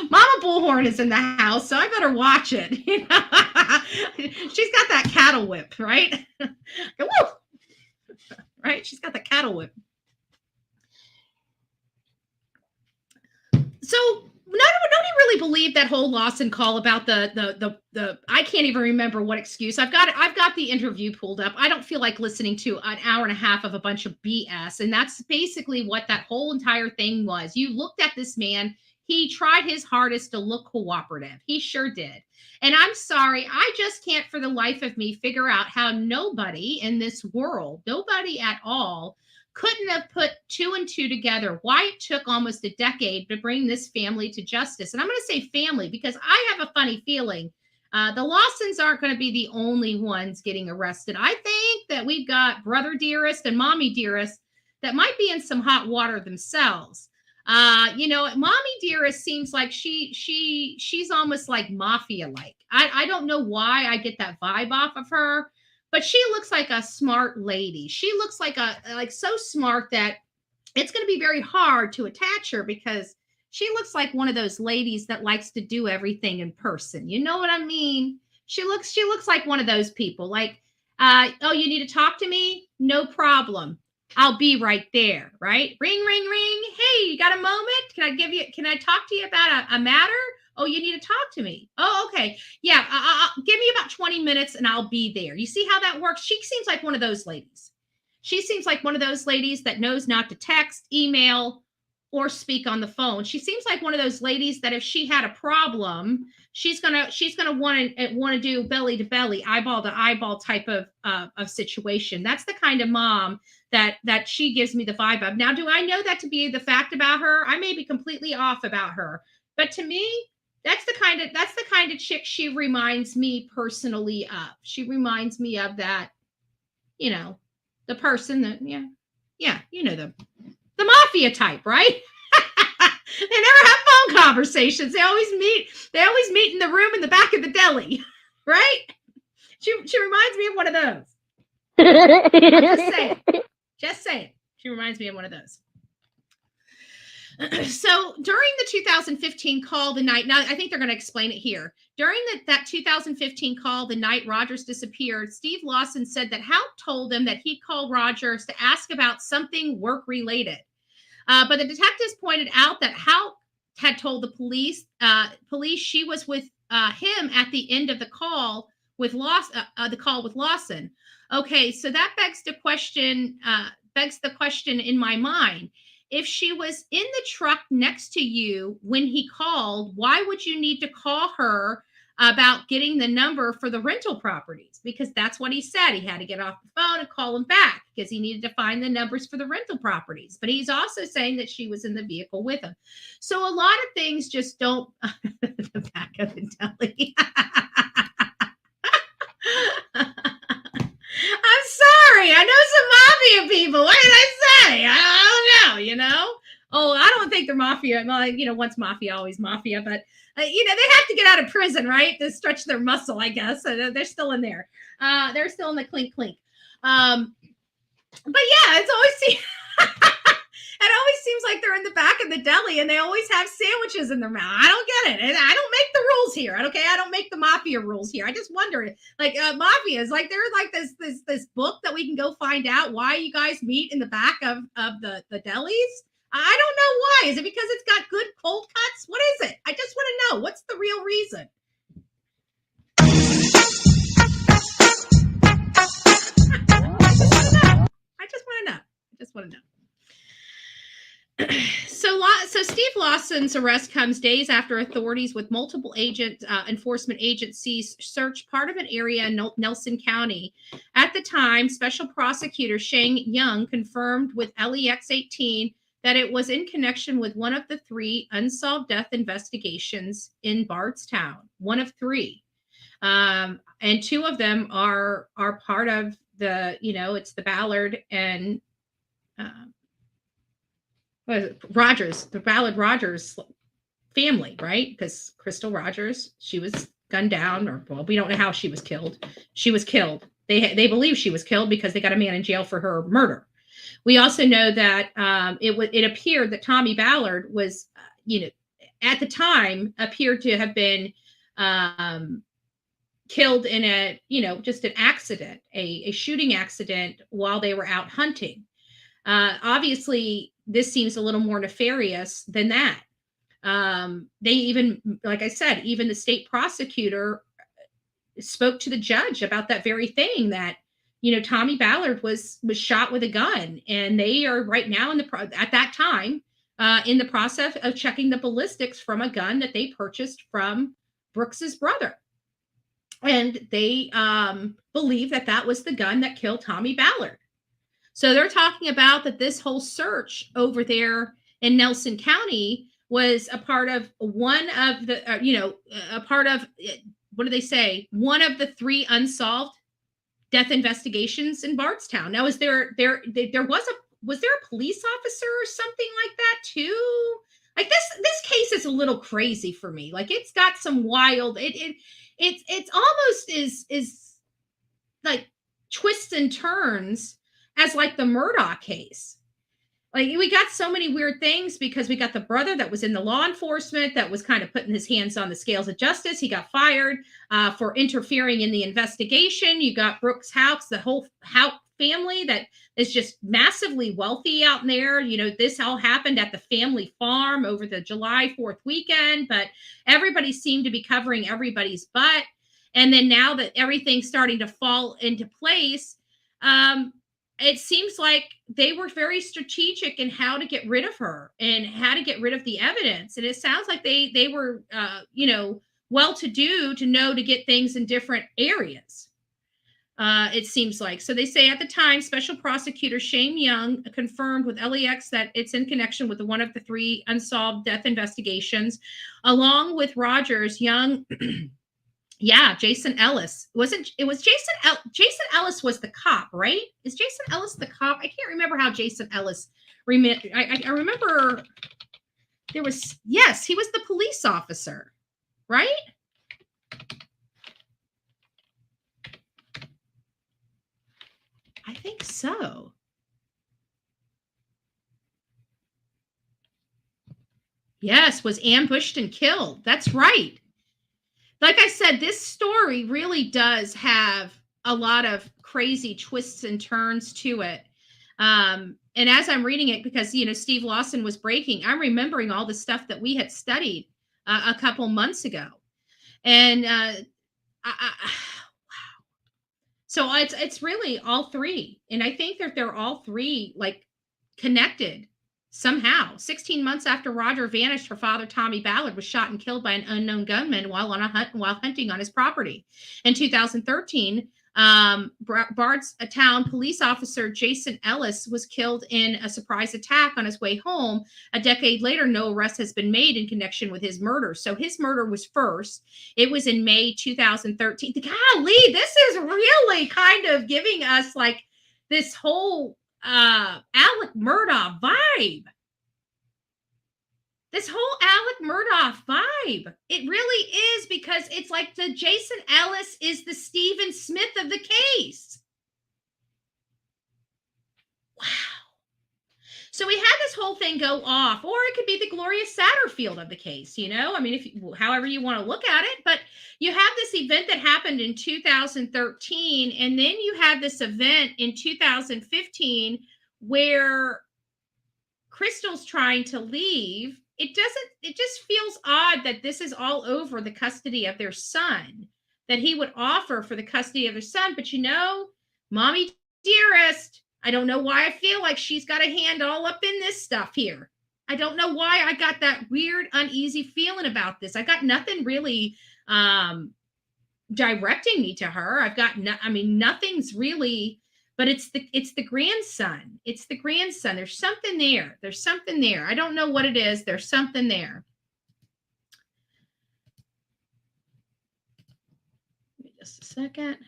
Speaker 9: Mama Bullhorn is in the house, so I better watch it. She's got that cattle whip, right? Woo! Right? She's got the cattle whip. So nobody really believed that whole Lawson call about the I can't even remember what excuse. I've got the interview pulled up. I don't feel like listening to an hour and a half of a bunch of BS. And that's basically what that whole entire thing was. You looked at this man. He tried his hardest to look cooperative. He sure did. And I'm sorry, I just can't for the life of me figure out how nobody in this world, nobody at all, couldn't have put two and two together, why it took almost a decade to bring this family to justice. And I'm going to say family because I have a funny feeling the Lawsons aren't going to be the only ones getting arrested. I think that we've got brother dearest and mommy dearest that might be in some hot water themselves. Mommy dearest seems like she's almost like mafia-like. I don't know why I get that vibe off of her. But she looks like a smart lady. She looks like so smart that it's going to be very hard to attach her because she looks like one of those ladies that likes to do everything in person. You know what I mean? She looks like one of those people. Like, oh, you need to talk to me? No problem. I'll be right there. Right? Ring, ring, ring. Hey, you got a moment? Can I talk to you about a matter? Oh, you need to talk to me. Oh, okay. Yeah. Give me about 20 minutes and I'll be there. You see how that works? She seems like one of those ladies. She seems like one of those ladies that knows not to text, email, or speak on the phone. She seems like one of those ladies that if she had a problem, she's gonna want to do belly to belly, eyeball to eyeball type of situation. That's the kind of mom that she gives me the vibe of. Now, do I know that to be the fact about her? I may be completely off about her, but to me, that's the kind of chick she reminds me personally of. She reminds me of that, the person that, the mafia type, right? They never have phone conversations. They always meet in the room in the back of the deli, right? She reminds me of one of those. I'm just saying. She reminds me of one of those. So during the 2015 call, now I think they're going to explain it here. During that 2015 call, the night Rogers disappeared, Steve Lawson said that Houck told him that he called Rogers to ask about something work-related. But the detectives pointed out that Houck had told the police she was with him at the end of the call with Lawson. Okay, so that begs the question in my mind. If she was in the truck next to you when he called, why would you need to call her about getting the number for the rental properties? Because that's what he said. He had to get off the phone and call him back because he needed to find the numbers for the rental properties. But he's also saying that she was in the vehicle with him. So a lot of things just don't the back of the deli. I'm sorry. I know some mafia people. What did I say? I don't know, Oh, I don't think they're mafia. Well, once mafia, always mafia. But, they have to get out of prison, right? To stretch their muscle, I guess. They're still in there. They're still in the clink, clink. But, yeah, it's always... always seems like they're in the back of the deli and they always have sandwiches in their mouth. I don't get it. And I don't make the rules here. Okay. I don't make the mafia rules here. I just wonder, like, mafia is like, they're like this book that we can go find out why you guys meet in the back of the delis. I don't know why. Is it because it's got good cold cuts? What is it? I just want to know. What's the real reason? I just want to know. So Steve Lawson's arrest comes days after authorities with multiple enforcement agencies searched part of an area in Nelson County. At the time, Special Prosecutor Shane Young confirmed with LEX 18 that it was in connection with one of the 3 unsolved death investigations in Bardstown. One of 3. And 2 of them are part of the, it's the Ballard and Rogers, the Ballard Rogers family, right? Because Crystal Rogers, she was gunned down, we don't know how she was killed. She was killed. They believe she was killed because they got a man in jail for her murder. We also know that it appeared that Tommy Ballard was, at the time appeared to have been killed in a, just an accident, a shooting accident while they were out hunting. Obviously, this seems a little more nefarious than that. They even, like I said, even the state prosecutor spoke to the judge about that very thing, that, Tommy Ballard was shot with a gun, and they are right now at that time in the process of checking the ballistics from a gun that they purchased from Brooks's brother. And they believe that was the gun that killed Tommy Ballard. So they're talking about that this whole search over there in Nelson County was a part of one of the, a part of, what do they say? One of the 3 unsolved death investigations in Bardstown. Now, was there a police officer or something like that too? Like this case is a little crazy for me. Like, it's got some wild, it's almost is like twists and turns as like the Murdaugh case. Like, we got so many weird things because we got the brother that was in the law enforcement that was kind of putting his hands on the scales of justice. He got fired for interfering in the investigation. You got Brooks Houck, the whole Houck family that is just massively wealthy out there. This all happened at the family farm over the July 4th weekend, but everybody seemed to be covering everybody's butt. And then now that everything's starting to fall into place, it seems like they were very strategic in how to get rid of her and how to get rid of the evidence. And it sounds like they were, well-to-do to know to get things in different areas. It seems like. So they say at the time, Special Prosecutor Shane Young confirmed with LEX that it's in connection with one of the 3 unsolved death investigations, along with Rogers. Young Yeah, Jason Ellis. Jason Ellis was the cop, right? Is Jason Ellis the cop? I can't remember how Jason Ellis I remember he was the police officer, right? I think so. Yes, was ambushed and killed. That's right. Like I said, this story really does have a lot of crazy twists and turns to it. And as I'm reading it, because, Steve Lawson was breaking, I'm remembering all the stuff that we had studied a couple months ago. And wow. So it's really all 3. And I think that they're all 3 like connected somehow. 16 months after Roger vanished, her father, Tommy Ballard, was shot and killed by an unknown gunman while hunting on his property. In 2013, Bardstown police officer Jason Ellis was killed in a surprise attack on his way home. A decade later, no arrest has been made in connection with his murder. So his murder was first. It was in May 2013. Golly, this is really kind of giving us like this whole Alec Murdaugh vibe. This whole Alec Murdaugh vibe. It really is, because it's like the Jason Ellis is the Stephen Smith of the case. Wow. So we had this whole thing go off, or it could be the Gloria Satterfield of the case, you know? I mean, if however you want to look at it, but you have this event that happened in 2013, and then you have this event in 2015 where Crystal's trying to leave. It just feels odd that this is all over the custody of their son, that he would offer for the custody of their son. But you know, mommy dearest, I don't know why I feel like she's got a hand all up in this stuff here. I don't know why I got that weird, uneasy feeling about this. I got nothing really directing me to her. I've got nothing's really, but it's the grandson. It's the grandson. There's something there. There's something there. I don't know what it is. There's something there. Give me just a second.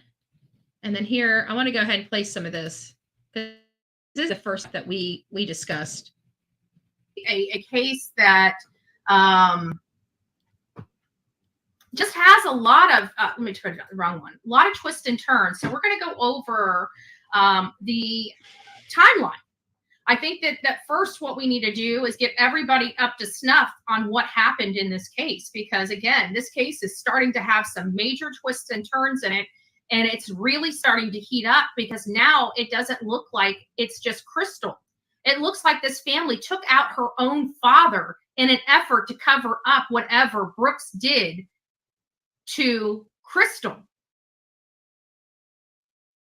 Speaker 9: And then here, I want to go ahead and play some of this. This is the first that we discussed.
Speaker 12: A case that just has a lot of, let me try the wrong one, a lot of twists and turns. So we're going to go over the timeline. I think that first what we need to do is get everybody up to snuff on what happened in this case, because again, this case is starting to have some major twists and turns in it. And it's really starting to heat up because now it doesn't look like it's just Crystal. It looks like this family took out her own father in an effort to cover up whatever Brooks did to Crystal.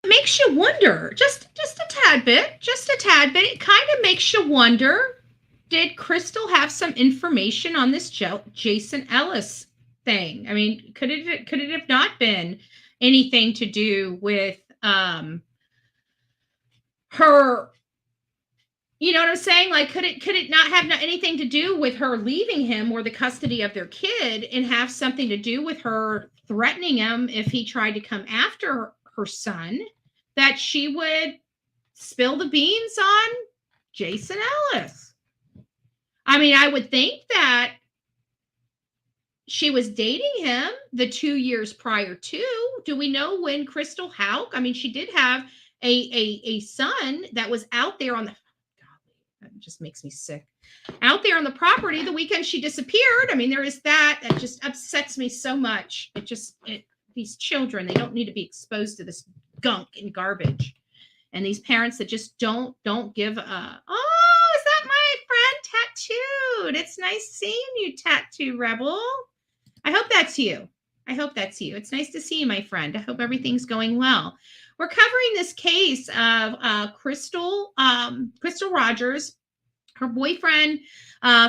Speaker 9: It makes you wonder, just a tad bit. It kind of makes you wonder, did Crystal have some information on this Jason Ellis thing? I mean, could it have not been anything to do with her? You know what I'm saying? Like, could it not have anything to do with her leaving him or the custody of their kid, and have something to do with her threatening him if he tried to come after her son, that she would spill the beans on Jason Ellis? I mean, I would think that she was dating him the 2 years prior to. Do we know when Crystal Houck? I mean, she did have a son that was out there on the, that just makes me sick, out there on the property the weekend she disappeared. I mean, there is that just upsets me so much. These children, they don't need to be exposed to this gunk and garbage. And these parents that just don't give a, oh, is that my friend tattooed? It's nice seeing you, Tattoo Rebel. I hope that's you. It's nice to see you, my friend. I hope everything's going well. We're covering this case of Crystal Rogers. Her boyfriend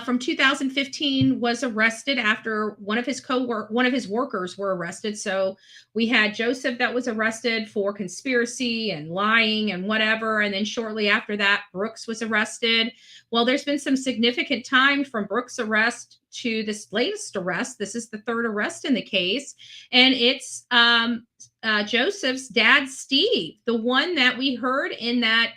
Speaker 9: from 2015 was arrested after one of his workers were arrested. So we had Joseph that was arrested for conspiracy and lying and whatever. And then shortly after that, Brooks was arrested. Well, there's been some significant time from Brooks' arrest to this latest arrest. This is the third arrest in the case. And it's Joseph's dad, Steve, the one that we heard in that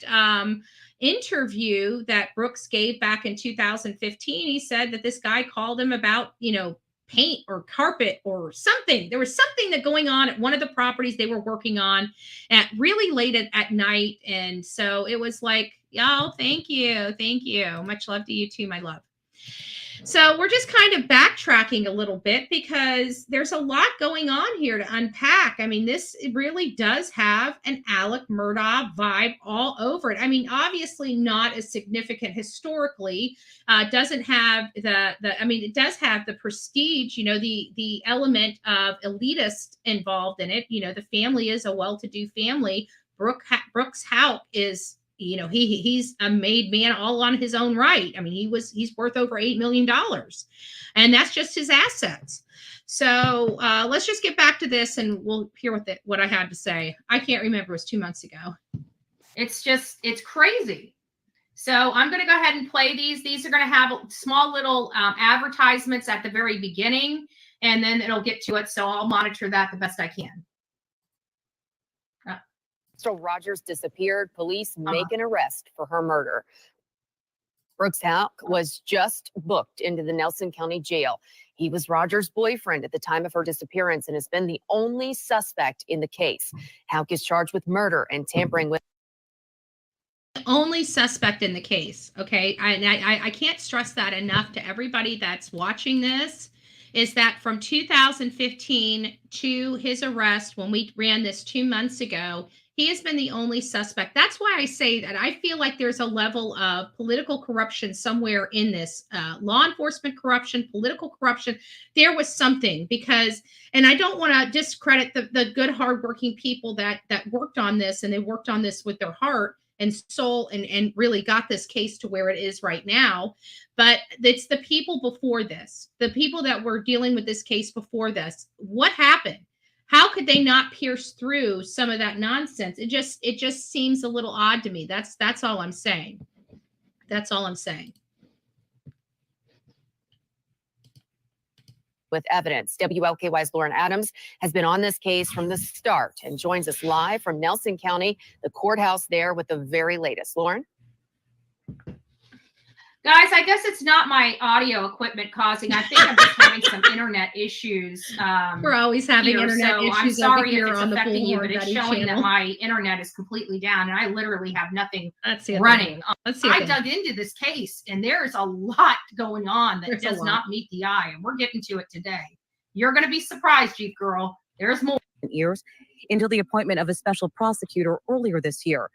Speaker 9: interview that Brooks gave back in 2015. He said that this guy called him about, paint or carpet or something. There was something that going on at one of the properties they were working on at really late at night. And so it was like, y'all, thank you. Much love to you too, my love. So we're just kind of backtracking a little bit because there's a lot going on here to unpack. I mean, this really does have an Alec Murdaugh vibe all over it. I mean, obviously not as significant historically. Doesn't have it does have the prestige, the element of elitist involved in it. The family is a well-to-do family. Brooks Houck is, he's a made man all on his own right. I mean, he's worth over $8 million, and that's just his assets. So let's just get back to this and we'll hear what I had to say. I can't remember. It was 2 months ago.
Speaker 12: It's crazy. So I'm going to go ahead and play these. These are going to have small little advertisements at the very beginning, and then it'll get to it. So I'll monitor that the best I can.
Speaker 13: Crystal Rogers disappeared. Police make an arrest for her murder. Brooks Houck was just booked into the Nelson County Jail. He was Rogers' boyfriend at the time of her disappearance and has been the only suspect in the case. Houck is charged with murder and tampering with.
Speaker 9: only suspect in the case. Okay. I can't stress that enough to everybody that's watching this, is that from 2015 to his arrest, when we ran this 2 months ago, he has been the only suspect. That's why I say that I feel like there's a level of political corruption somewhere in this, law enforcement corruption, political corruption. There was something, because, and I don't want to discredit the good, hardworking people that worked on this, and they worked on this with their heart and soul, and really got this case to where it is right now. But it's the people before this, the people that were dealing with this case before this. What happened? How could they not pierce through some of that nonsense? It just seems a little odd to me. That's all I'm saying. That's all I'm saying.
Speaker 13: With evidence, WLKY's Lauren Adams has been on this case from the start and joins us live from Nelson County, the courthouse there, with the very latest. Lauren?
Speaker 12: Guys, I guess it's not my audio equipment causing. I think I'm just having some internet issues.
Speaker 9: We're always having internet issues.
Speaker 12: I'm sorry if it's
Speaker 9: on
Speaker 12: affecting you,
Speaker 9: Bullhorn
Speaker 12: but it's
Speaker 9: Betty
Speaker 12: showing
Speaker 9: channel.
Speaker 12: that my internet is completely down, and I literally have nothing
Speaker 9: Let's see
Speaker 12: running.
Speaker 9: Let's see
Speaker 12: I dug into this case, and there's a lot going on that
Speaker 9: There's a
Speaker 12: does
Speaker 9: lot.
Speaker 12: not meet the eye, and we're getting to it today. You're going to be surprised, Jeep Girl. There's more.
Speaker 14: Years until the appointment of a special prosecutor earlier this year.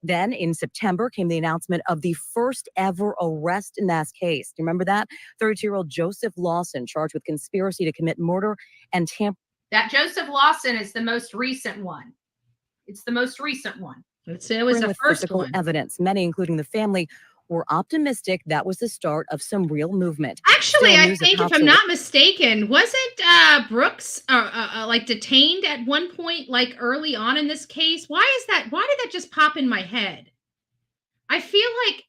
Speaker 14: Then in September came the announcement of the first ever arrest in that case. Do you remember that? 32-year-old Joseph Lawson charged with conspiracy to commit murder and tampering.
Speaker 12: That Joseph Lawson is the most recent one. It's the most recent one.
Speaker 9: It was the
Speaker 14: with
Speaker 9: first
Speaker 14: physical
Speaker 9: one.
Speaker 14: evidence. Many, including the family, were optimistic that was the start of some real movement.
Speaker 9: Actually,
Speaker 14: Still,
Speaker 9: I
Speaker 14: news of
Speaker 9: think, if
Speaker 14: Houck's
Speaker 9: I'm not mistaken, wasn't Brooks like detained at one point, like early on in this case? Why is that? Why did that just pop in my head? I feel like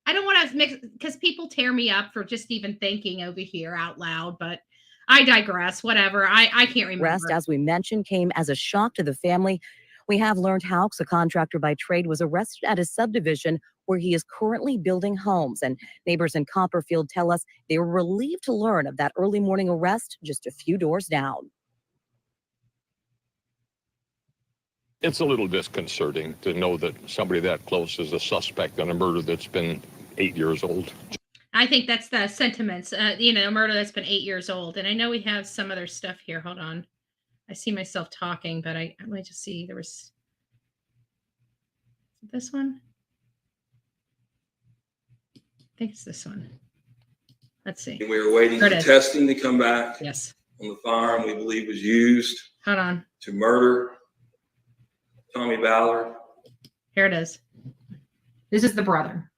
Speaker 9: I don't want to mix, because people tear me up for just even thinking over here out loud, but I digress. Whatever. I can't remember.
Speaker 14: Arrest, as we mentioned, came as a shock to the family. We have learned Houck's, a contractor by trade, was arrested at a subdivision where he is currently building homes. And neighbors in Copperfield tell us they were relieved to learn of that early morning arrest just a few doors down.
Speaker 15: It's a little disconcerting to know that somebody that close is a suspect on a murder that's been 8 years old.
Speaker 9: I think that's the sentiments, a murder that's been 8 years old. And I know we have some other stuff here. Hold on. I see myself talking, but let me just see. There was this one. I think it's this one. Let's see.
Speaker 16: We were waiting
Speaker 9: There
Speaker 16: for
Speaker 9: it is.
Speaker 16: testing to come back
Speaker 9: Yes.
Speaker 16: on the firearm we believe was used
Speaker 9: Hold on.
Speaker 16: to murder Tommy Ballard.
Speaker 9: Here it is.
Speaker 12: This is the brother.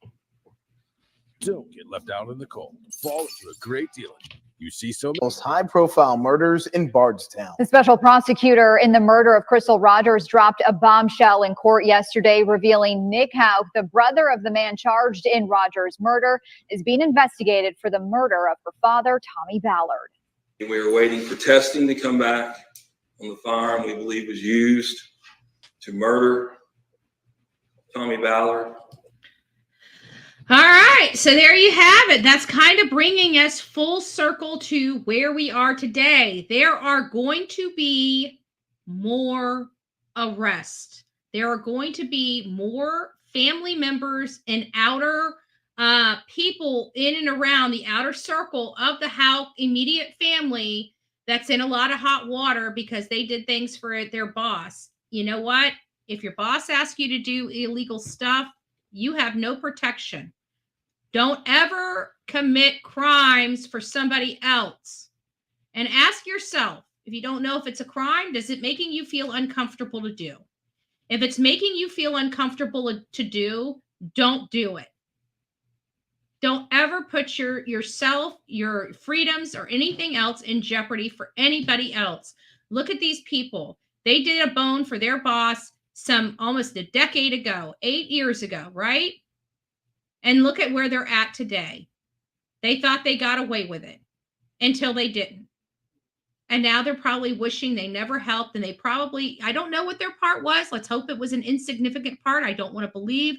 Speaker 17: Don't get left out in the cold. Fall into a great deal. You see so many
Speaker 18: most high-profile murders in Bardstown.
Speaker 19: The special prosecutor in the murder of Crystal Rogers dropped a bombshell in court yesterday, revealing Nick Houck, the brother of the man charged in Rogers' murder, is being investigated for the murder of her father, Tommy Ballard.
Speaker 16: We were waiting for testing to come back on the firearm we believe was used to murder Tommy Ballard.
Speaker 9: All right, so there you have it. That's kind of bringing us full circle to where we are today. There are going to be more arrests. There are going to be more family members and outer people in and around the outer circle of the Houck immediate family that's in a lot of hot water because they did things for their boss. You know what? If your boss asks you to do illegal stuff, you have no protection. Don't ever commit crimes for somebody else. And ask yourself, if you don't know if it's a crime, does it making you feel uncomfortable to do? If it's making you feel uncomfortable to do, don't do it. Don't ever put yourself, your freedoms, or anything else in jeopardy for anybody else. Look at these people. They did a bone for their boss almost a decade ago, 8 years ago, right? And look at where they're at today. They thought they got away with it until they didn't. And now they're probably wishing they never helped. And they probably, I don't know what their part was. Let's hope it was an insignificant part. I don't want to believe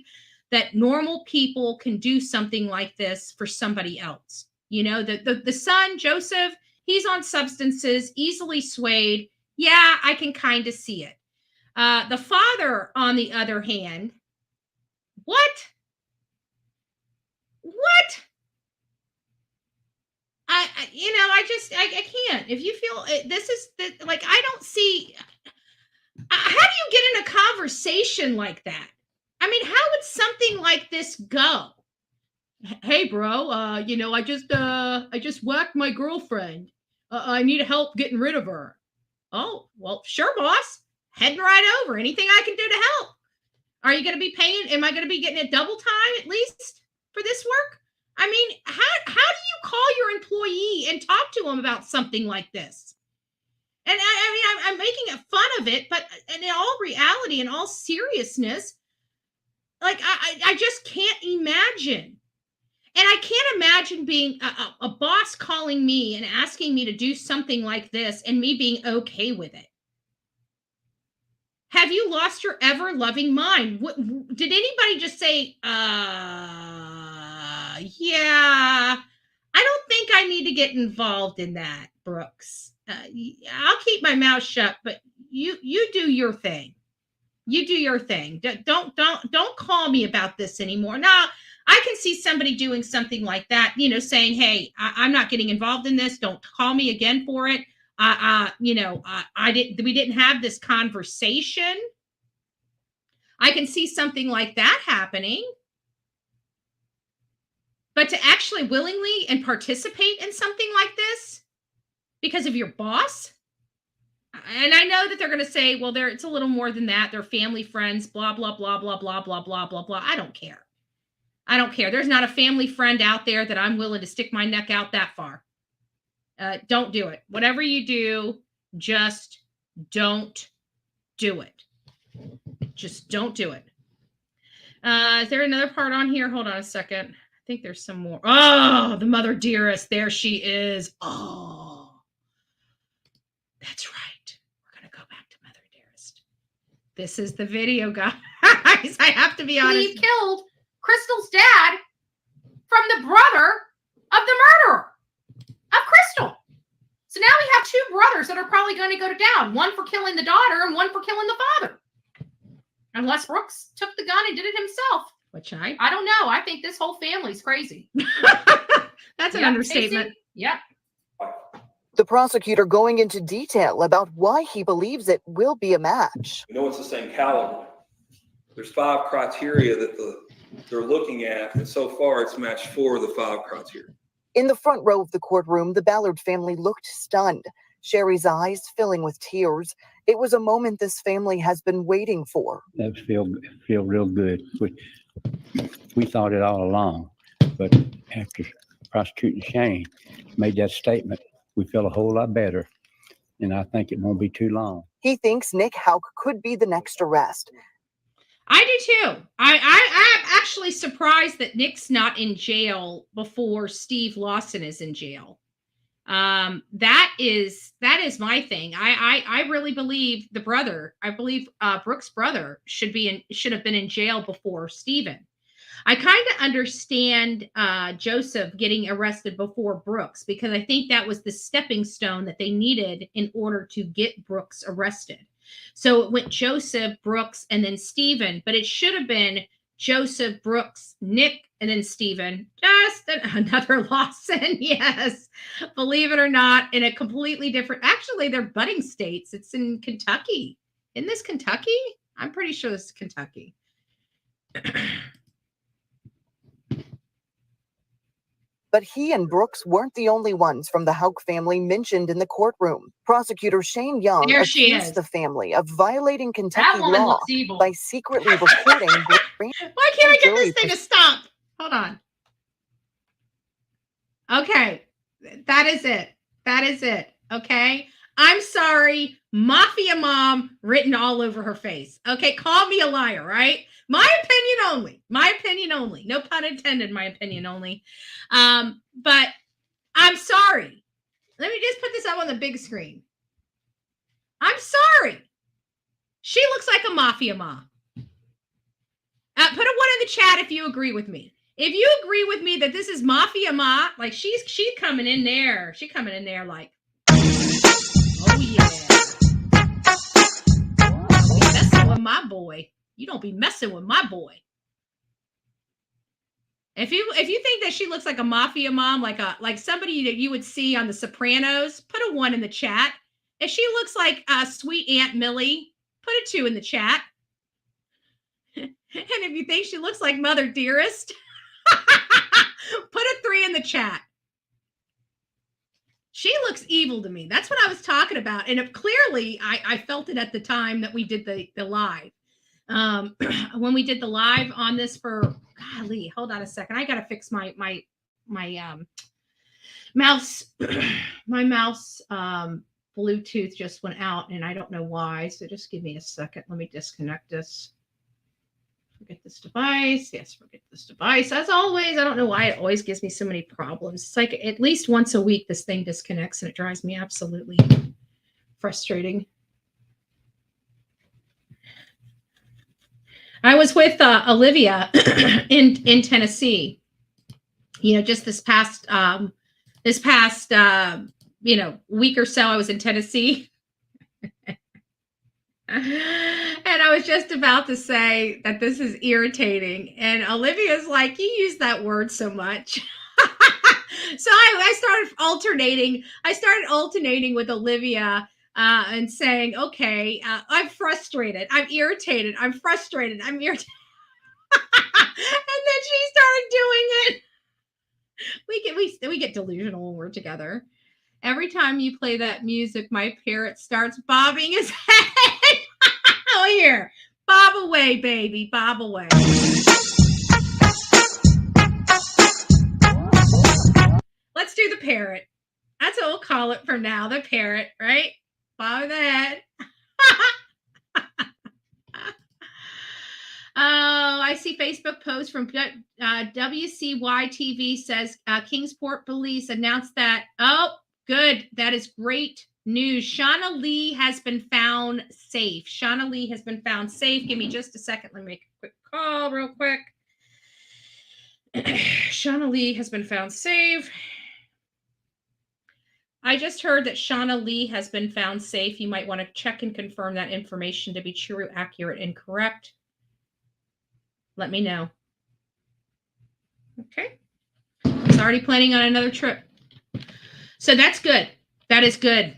Speaker 9: that normal people can do something like this for somebody else. You know, the son, Joseph, he's on substances, easily swayed. Yeah, I can kind of see it. The father, on the other hand, What? I can't. If you feel this is like, I don't see. How do you get in a conversation like that? I mean, how would something like this go? Hey, bro, I just whacked my girlfriend. I need help getting rid of her. Oh, well, sure, boss. Heading right over. Anything I can do to help. Are you going to be paying? Am I going to be getting a double time at least for this work? I mean, how do you call your employee and talk to them about something like this? And I'm making fun of it, but in all reality, in all seriousness, like I just can't imagine. And I can't imagine being a boss calling me and asking me to do something like this and me being okay with it. Have you lost your ever loving mind? Did anybody just say, yeah, I don't think I need to get involved in that, Brooks. I'll keep my mouth shut, but you do your thing. You do your thing. Don't call me about this anymore. Now, I can see somebody doing something like that, saying, hey, I'm not getting involved in this. Don't call me again for it. We didn't have this conversation. I can see something like that happening. But to actually willingly and participate in something like this because of your boss? And I know that they're going to say, well, it's a little more than that. They're family, friends, blah, blah, blah, blah, blah, blah, blah, blah, blah. I don't care. There's not a family friend out there that I'm willing to stick my neck out that far. Don't do it. Whatever you do, just don't do it. Just don't do it. Is there another part on here? Hold on a second. I think there's some more. Oh, the mother dearest. There she is. Oh, that's right. We're going to go back to mother dearest. This is the video, guys. I have to be honest.
Speaker 12: He killed Crystal's dad from the brother of the murderer of Crystal. So now we have two brothers that are probably going to go down. One for killing the daughter and one for killing the father. Unless Brooks took the gun and did it himself.
Speaker 9: Which
Speaker 12: I don't know. I think this whole family's crazy.
Speaker 9: That's an understatement.
Speaker 12: Yep.
Speaker 20: The prosecutor going into detail about why he believes it will be a match.
Speaker 16: We know it's the same caliber. There's 5 criteria that they're looking at, and so far it's matched 4 of the 5 criteria.
Speaker 20: In the front row of the courtroom, the Ballard family looked stunned, Sherry's eyes filling with tears. It was a moment this family has been waiting for.
Speaker 21: That feel real good. We thought it all along, but after prosecuting Shane made that statement, we feel a whole lot better, and I think it won't be too long.
Speaker 20: He thinks Nick Houck could be the next arrest.
Speaker 9: I do too. I'm actually surprised that Nick's not in jail before Steve Lawson is in jail. That is my thing. I really believe the brother. I believe Brooks' brother should have been in jail before Steven. I kind of understand Joseph getting arrested before Brooks because I think that was the stepping stone that they needed in order to get Brooks arrested. So it went Joseph, Brooks, and then Steven, but it should have been Joseph, Brooks, Nick, and then Steven. Just another Lawson. Yes. Believe it or not, in a completely different, actually, they're budding states. It's in Kentucky. Isn't this Kentucky? I'm pretty sure this is Kentucky.
Speaker 20: But he and Brooks weren't the only ones from the Houck family mentioned in the courtroom. Prosecutor Shane Young accused the family of violating Kentucky law by secretly recording.
Speaker 9: Why can't I get this thing to stop? Hold on. Okay. That is it. That is it. Okay. I'm sorry. Mafia mom written all over her face. Okay. Call me a liar, right? My opinion only. My opinion only. No pun intended, my opinion only. But I'm sorry. Let me just put this up on the big screen. I'm sorry. She looks like a mafia mom. Put a 1 in the chat if you agree with me. If you agree with me that this is mafia ma, like she's coming in there. She coming in there like, oh yeah. Messing with my boy. You don't be messing with my boy. If you think that she looks like a mafia mom, like somebody that you would see on The Sopranos, put a 1 in the chat. If she looks like sweet Aunt Millie, put a 2 in the chat. And if you think she looks like Mother Dearest, put a 3 in the chat. She looks evil to me. That's what I was talking about. And clearly I felt it at the time that we did the live. When we did the live on this for, golly, hold on a second. I got to fix my mouse. My mouse Bluetooth just went out and I don't know why. So just give me a second. Let me disconnect this. Forget this device. Yes, forget this device. As always, I don't know why it always gives me so many problems. It's like at least once a week this thing disconnects and it drives me absolutely frustrating. I was with Olivia in Tennessee, just this past week or so. I was in Tennessee. And I was just about to say that this is irritating. And Olivia's like, you use that word so much. So I started alternating. I started alternating with Olivia and saying, okay, I'm frustrated. I'm irritated. I'm frustrated. I'm irritated. And then she started doing it. We get delusional when we're together. Every time you play that music, my parrot starts bobbing his head. Oh, here. Bob away, baby. Bob away. Let's do the parrot. That's what we'll call it from now. The parrot, right? Bob the head. Oh, I see Facebook post from WCY TV says Kingsport police announced that. Oh, good. That is great news. Shauna Lee has been found safe. Shauna Lee has been found safe. Give me just a second. Let me make a quick call real quick. Shauna Lee has been found safe. I just heard that Shauna Lee has been found safe. You might want to check and confirm that information to be true, accurate, and correct. Let me know. Okay. I was already planning on another trip. So that's good. That is good.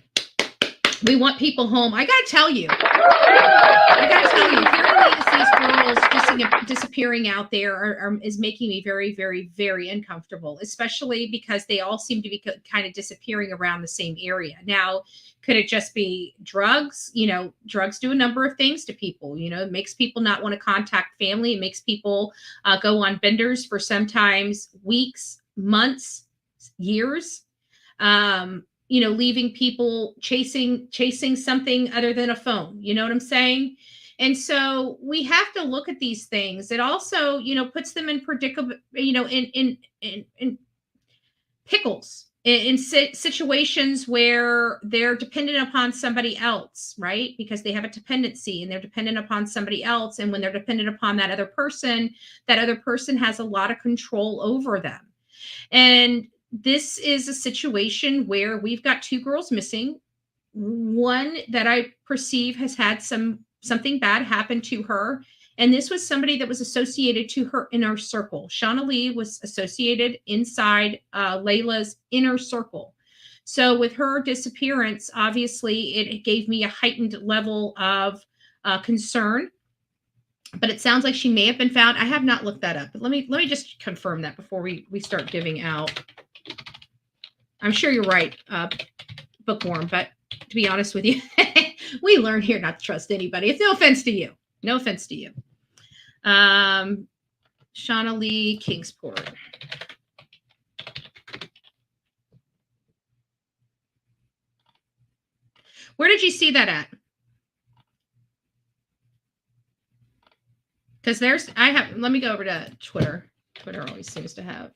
Speaker 9: We want people home. I got to tell you, hearing these girls disappearing out there is making me very, very, very uncomfortable, especially because they all seem to be kind of disappearing around the same area. Now, could it just be drugs? Drugs do a number of things to people. It makes people not want to contact family. It makes people go on benders for sometimes weeks, months, years. Leaving people chasing something other than a phone. You know what I'm saying? And so we have to look at these things. It also, puts them in predicament, in pickles, in situations where they're dependent upon somebody else, right? Because they have a dependency and they're dependent upon somebody else. And when they're dependent upon that other person has a lot of control over them. And this is a situation where we've got 2 girls missing. One that I perceive has had something bad happen to her. And this was somebody that was associated to her inner circle. Shauna Lee was associated inside Layla's inner circle. So with her disappearance, obviously it gave me a heightened level of concern. But it sounds like she may have been found. I have not looked that up. But let me just confirm that before we start giving out. I'm sure you're right, Bookworm, but to be honest with you, we learn here not to trust anybody. It's no offense to you. No offense to you. Shauna Lee, Kingsport. Where did you see that at? Because let me go over to Twitter. Twitter always seems to have.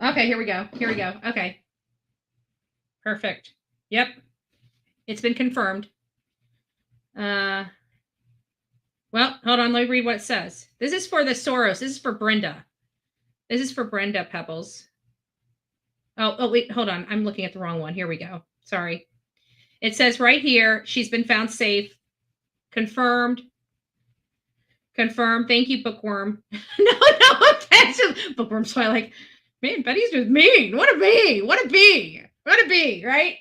Speaker 9: Okay, here we go. Okay. Perfect. Yep. It's been confirmed. Well, hold on. Let me read what it says. This is for the Soros. This is for Brenda. This is for Brenda Pebbles. Oh, wait, hold on. I'm looking at the wrong one. Here we go. Sorry. It says right here, she's been found safe. Confirmed. Confirmed. Thank you, Bookworm. No offense. Bookworm's probably like, man, Betty's just mean. What a bee. What a bee. What a bee, right?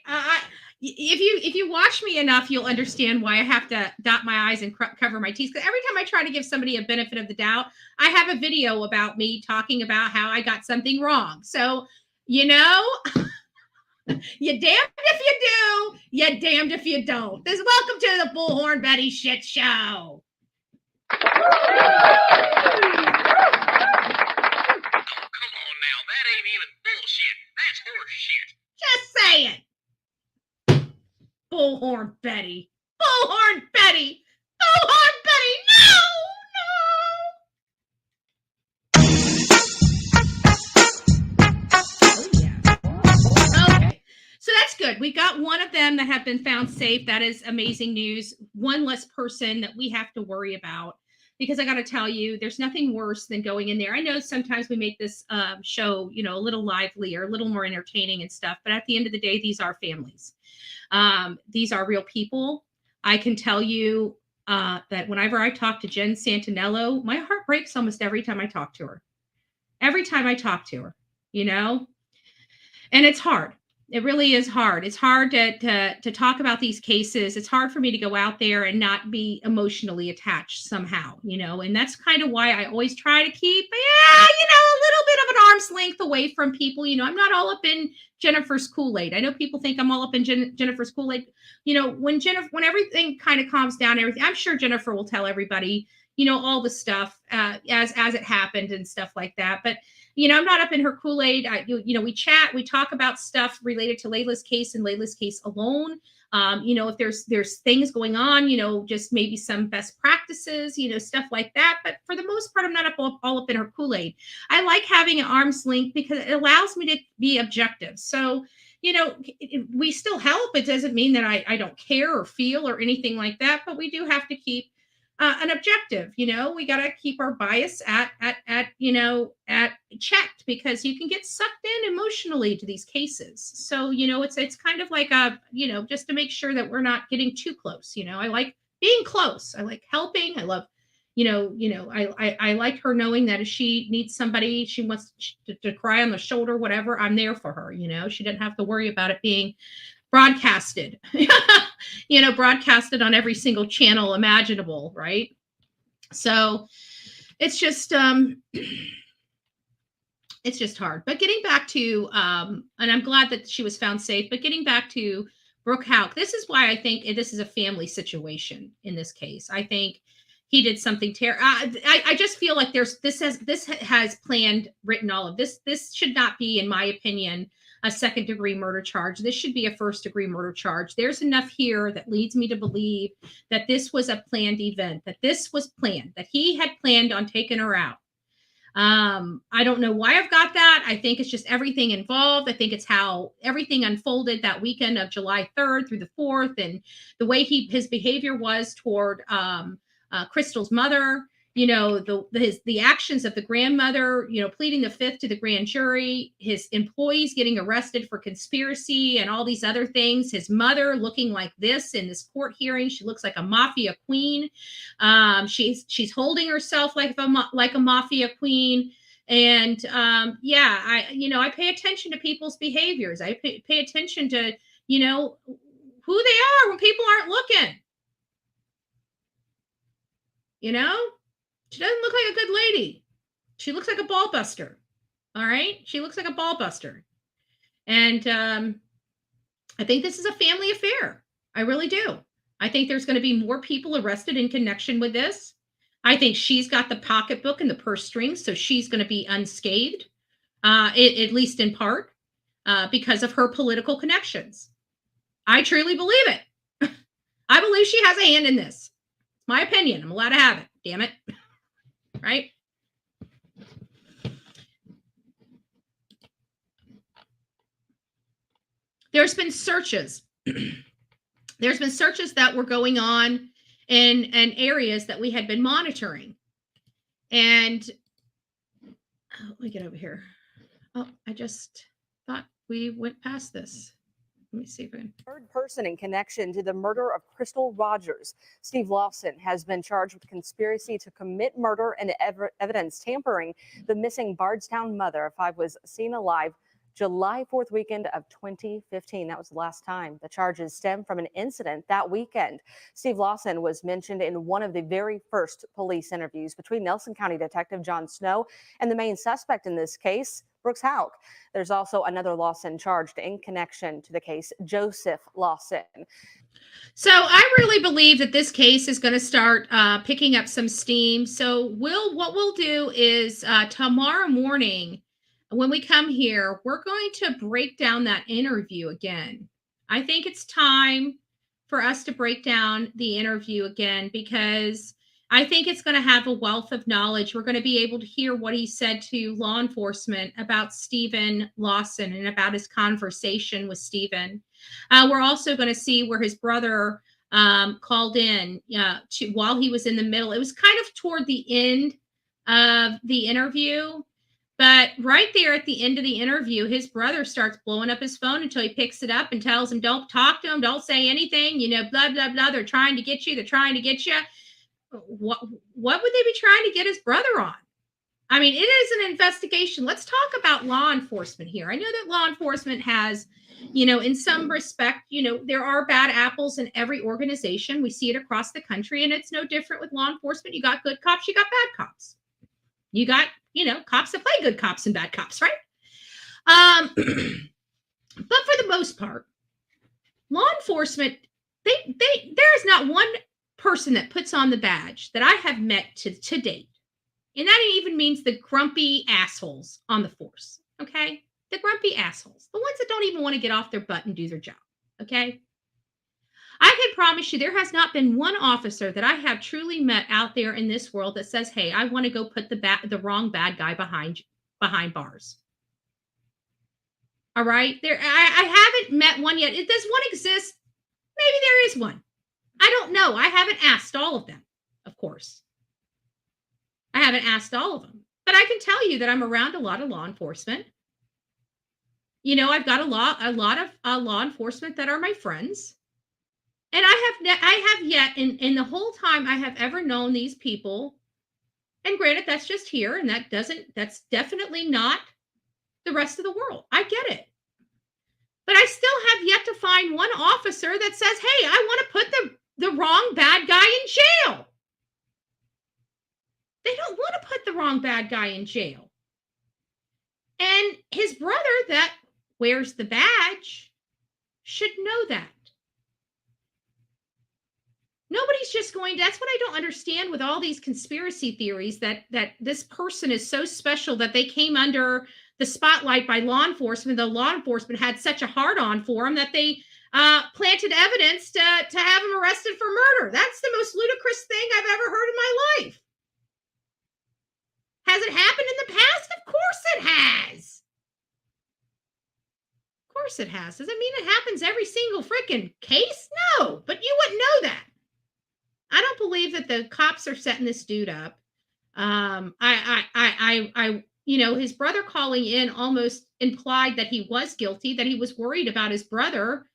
Speaker 9: If you watch me enough, you'll understand why I have to dot my I's and cover my T's. Because every time I try to give somebody a benefit of the doubt, I have a video about me talking about how I got something wrong. So, you know, you're damned if you do, you're damned if you don't. Welcome to the Bullhorn Betty Shit Show.
Speaker 11: Come on now, that ain't even bullshit. That's horse shit.
Speaker 9: Just saying. Bullhorn Betty. Bullhorn Betty. Bullhorn Betty. No, Oh, yeah. Okay. So that's good. We got one of them that have been found safe. That is amazing news. One less person that we have to worry about. Because I got to tell you, there's nothing worse than going in there. I know sometimes we make this show, you know, a little lively or a little more entertaining and stuff. But at the end of the day, these are families. These are real people. I can tell you that whenever I talk to Jen Santinello, my heart breaks almost every time I talk to her. Every time I talk to her, you know, and it's hard. It really is hard. It's hard to talk about these cases. It's hard for me to go out there and not be emotionally attached somehow, you know, and that's kind of why I always try to keep, you know, a little bit of an arm's length away from people. You know, I'm not all up in Jennifer's Kool-Aid. I know people think I'm all up in Jennifer's Kool-Aid. You know, when everything kind of calms down, I'm sure Jennifer will tell everybody, you know, all the stuff as it happened and stuff like that. But you know, I'm not up in her Kool-Aid. You know, we chat, we talk about stuff related to Layla's case and Layla's case alone. You know, if there's things going on, you know, just maybe some best practices, you know, stuff like that. But for the most part, I'm not all up in her Kool-Aid. I like having an arm's length because it allows me to be objective. So, you know, we still help. It doesn't mean that I don't care or feel or anything like that, but we do have to keep an objective. You know, we got to keep our bias at checked, because you can get sucked in emotionally to these cases. So, you know, it's kind of like you know, just to make sure that we're not getting too close. You know, I like being close. I like helping. I love, I like her knowing that if she needs somebody, she wants to cry on the shoulder, whatever, I'm there for her. You know, she didn't have to worry about it being broadcasted, you know, broadcasted on every single channel imaginable, right? So it's just hard. But getting back to and I'm glad that she was found safe, but getting back to Brooke Houck, this is why I think this is a family situation in this case. I think he did something terrible. I just feel like this has planned, written all of this. This should not be, in my opinion, a second-degree murder charge. This should be a first-degree murder charge. There's enough here that leads me to believe that this was a planned event, that this was planned, that he had planned on taking her out. I don't know why I've got that. I think it's just everything involved. I think it's how everything unfolded that weekend of July 3rd through the 4th, and the way his behavior was toward Crystal's mother. You know, the actions of the grandmother, you know, pleading the fifth to the grand jury, his employees getting arrested for conspiracy and all these other things, his mother looking like this in this court hearing. She looks like a mafia queen. She's holding herself like a mafia queen. And I pay attention to people's behaviors. I pay attention to, you know, who they are when people aren't looking. You know? She doesn't look like a good lady. She looks like a ball buster. All right? She looks like a ball buster. And I think this is a family affair. I really do. I think there's going to be more people arrested in connection with this. I think she's got the pocketbook and the purse strings, so she's going to be unscathed, at least in part, because of her political connections. I truly believe it. I believe she has a hand in this. It's my opinion. I'm allowed to have it. Damn it. Right? There's been searches. There's been searches that were going on in areas that we had been monitoring. And let me get over here. Oh, I just thought we went past this. Let me see if I can.
Speaker 2: Third person in connection to the murder of Crystal Rogers. Steve Lawson has been charged with conspiracy to commit murder and evidence tampering. The missing Bardstown mother of 5 was seen alive July 4th weekend of 2015. That was the last time. The charges stem from an incident that weekend. Steve Lawson was mentioned in one of the very first police interviews between Nelson County Detective John Snow and the main suspect in this case, Brooks Houck. There's also another Lawson charged in connection to the case, Joseph Lawson.
Speaker 9: So I really believe that this case is going to start picking up some steam. So what we'll do is tomorrow morning, when we come here, we're going to break down that interview again. I think it's time for us to break down the interview again, because I think it's going to have a wealth of knowledge. We're going to be able to hear what he said to law enforcement about Steven Lawson and about his conversation with Steven. We're also going to see where his brother called in while he was in the middle. It was kind of toward the end of the interview. But right there at the end of the interview, his brother starts blowing up his phone until he picks it up and tells him, don't talk to him, don't say anything, blah, blah, blah. They're trying to get you. They're trying to get you. What would they be trying to get his brother on? I mean, it is an investigation. Let's talk about law enforcement here. I know that law enforcement has, in some respect, there are bad apples in every organization. We see it across the country, and it's no different with law enforcement. You got good cops, you got bad cops. You got, cops that play good cops and bad cops, right? But for the most part, law enforcement, there is not one person that puts on the badge that I have met to date. And that even means the grumpy assholes on the force, okay? The grumpy assholes, the ones that don't even want to get off their butt and do their job, okay? I can promise you there has not been one officer that I have truly met out there in this world that says, hey, I want to go put the wrong bad guy behind bars. All right? I haven't met one yet. Does one exist? Maybe there is one. I don't know. I haven't asked all of them, of course. I haven't asked all of them. But I can tell you that I'm around a lot of law enforcement. I've got a lot of law enforcement that are my friends. And I have yet, in the whole time I have ever known these people, and granted, that's just here, and that's definitely not the rest of the world. I get it. But I still have yet to find one officer that says, hey, I want to put the wrong bad guy in jail. They don't want to put the wrong bad guy in jail. And his brother that wears the badge should know that. Nobody's just going, that's what I don't understand with all these conspiracy theories, that this person is so special that they came under the spotlight by law enforcement. The law enforcement had such a hard-on for him that they planted evidence to have him arrested for murder. That's the most ludicrous thing I've ever heard in my life. Has it happened in the past? Of course it has. Of course it has. Does it mean it happens every single freaking case? No, but you wouldn't know that. I don't believe that the cops are setting this dude up. His brother calling in almost implied that he was guilty, that he was worried about his brother,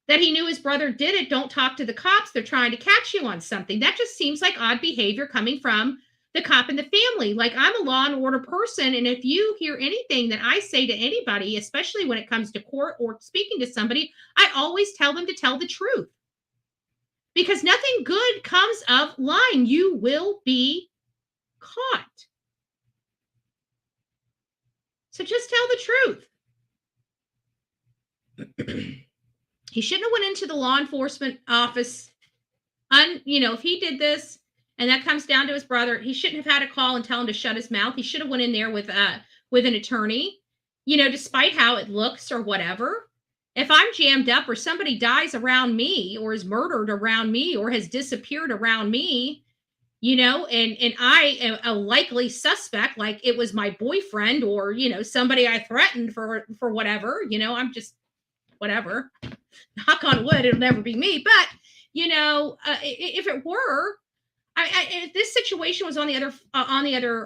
Speaker 9: that he knew his brother did it. Don't talk to the cops. They're trying to catch you on something. That just seems like odd behavior coming from the cop and the family. Like, I'm a law and order person. And if you hear anything that I say to anybody, especially when it comes to court or speaking to somebody, I always tell them to tell the truth. Because nothing good comes of lying. You will be caught. So just tell the truth. He shouldn't have went into the law enforcement office. If he did this and that comes down to his brother, he shouldn't have had a call and tell him to shut his mouth. He should have went in there with an attorney, despite how it looks or whatever. If I'm jammed up or somebody dies around me or is murdered around me or has disappeared around me, and I am a likely suspect, like it was my boyfriend or, somebody I threatened for whatever, I'm just whatever, knock on wood, it'll never be me. But, if it were, if this situation was on the other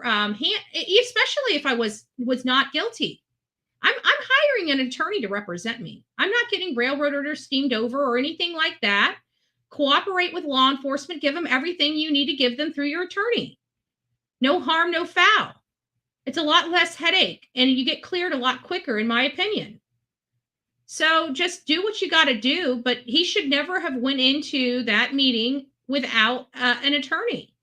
Speaker 9: hand, especially if I was not guilty, I'm high hiring an attorney to represent me. I'm not getting railroaded or steamed over or anything like that. Cooperate with law enforcement. Give them everything you need to give them through your attorney. No harm, no foul. It's a lot less headache, and you get cleared a lot quicker, in my opinion. So just do what you got to do, but he should never have went into that meeting without an attorney.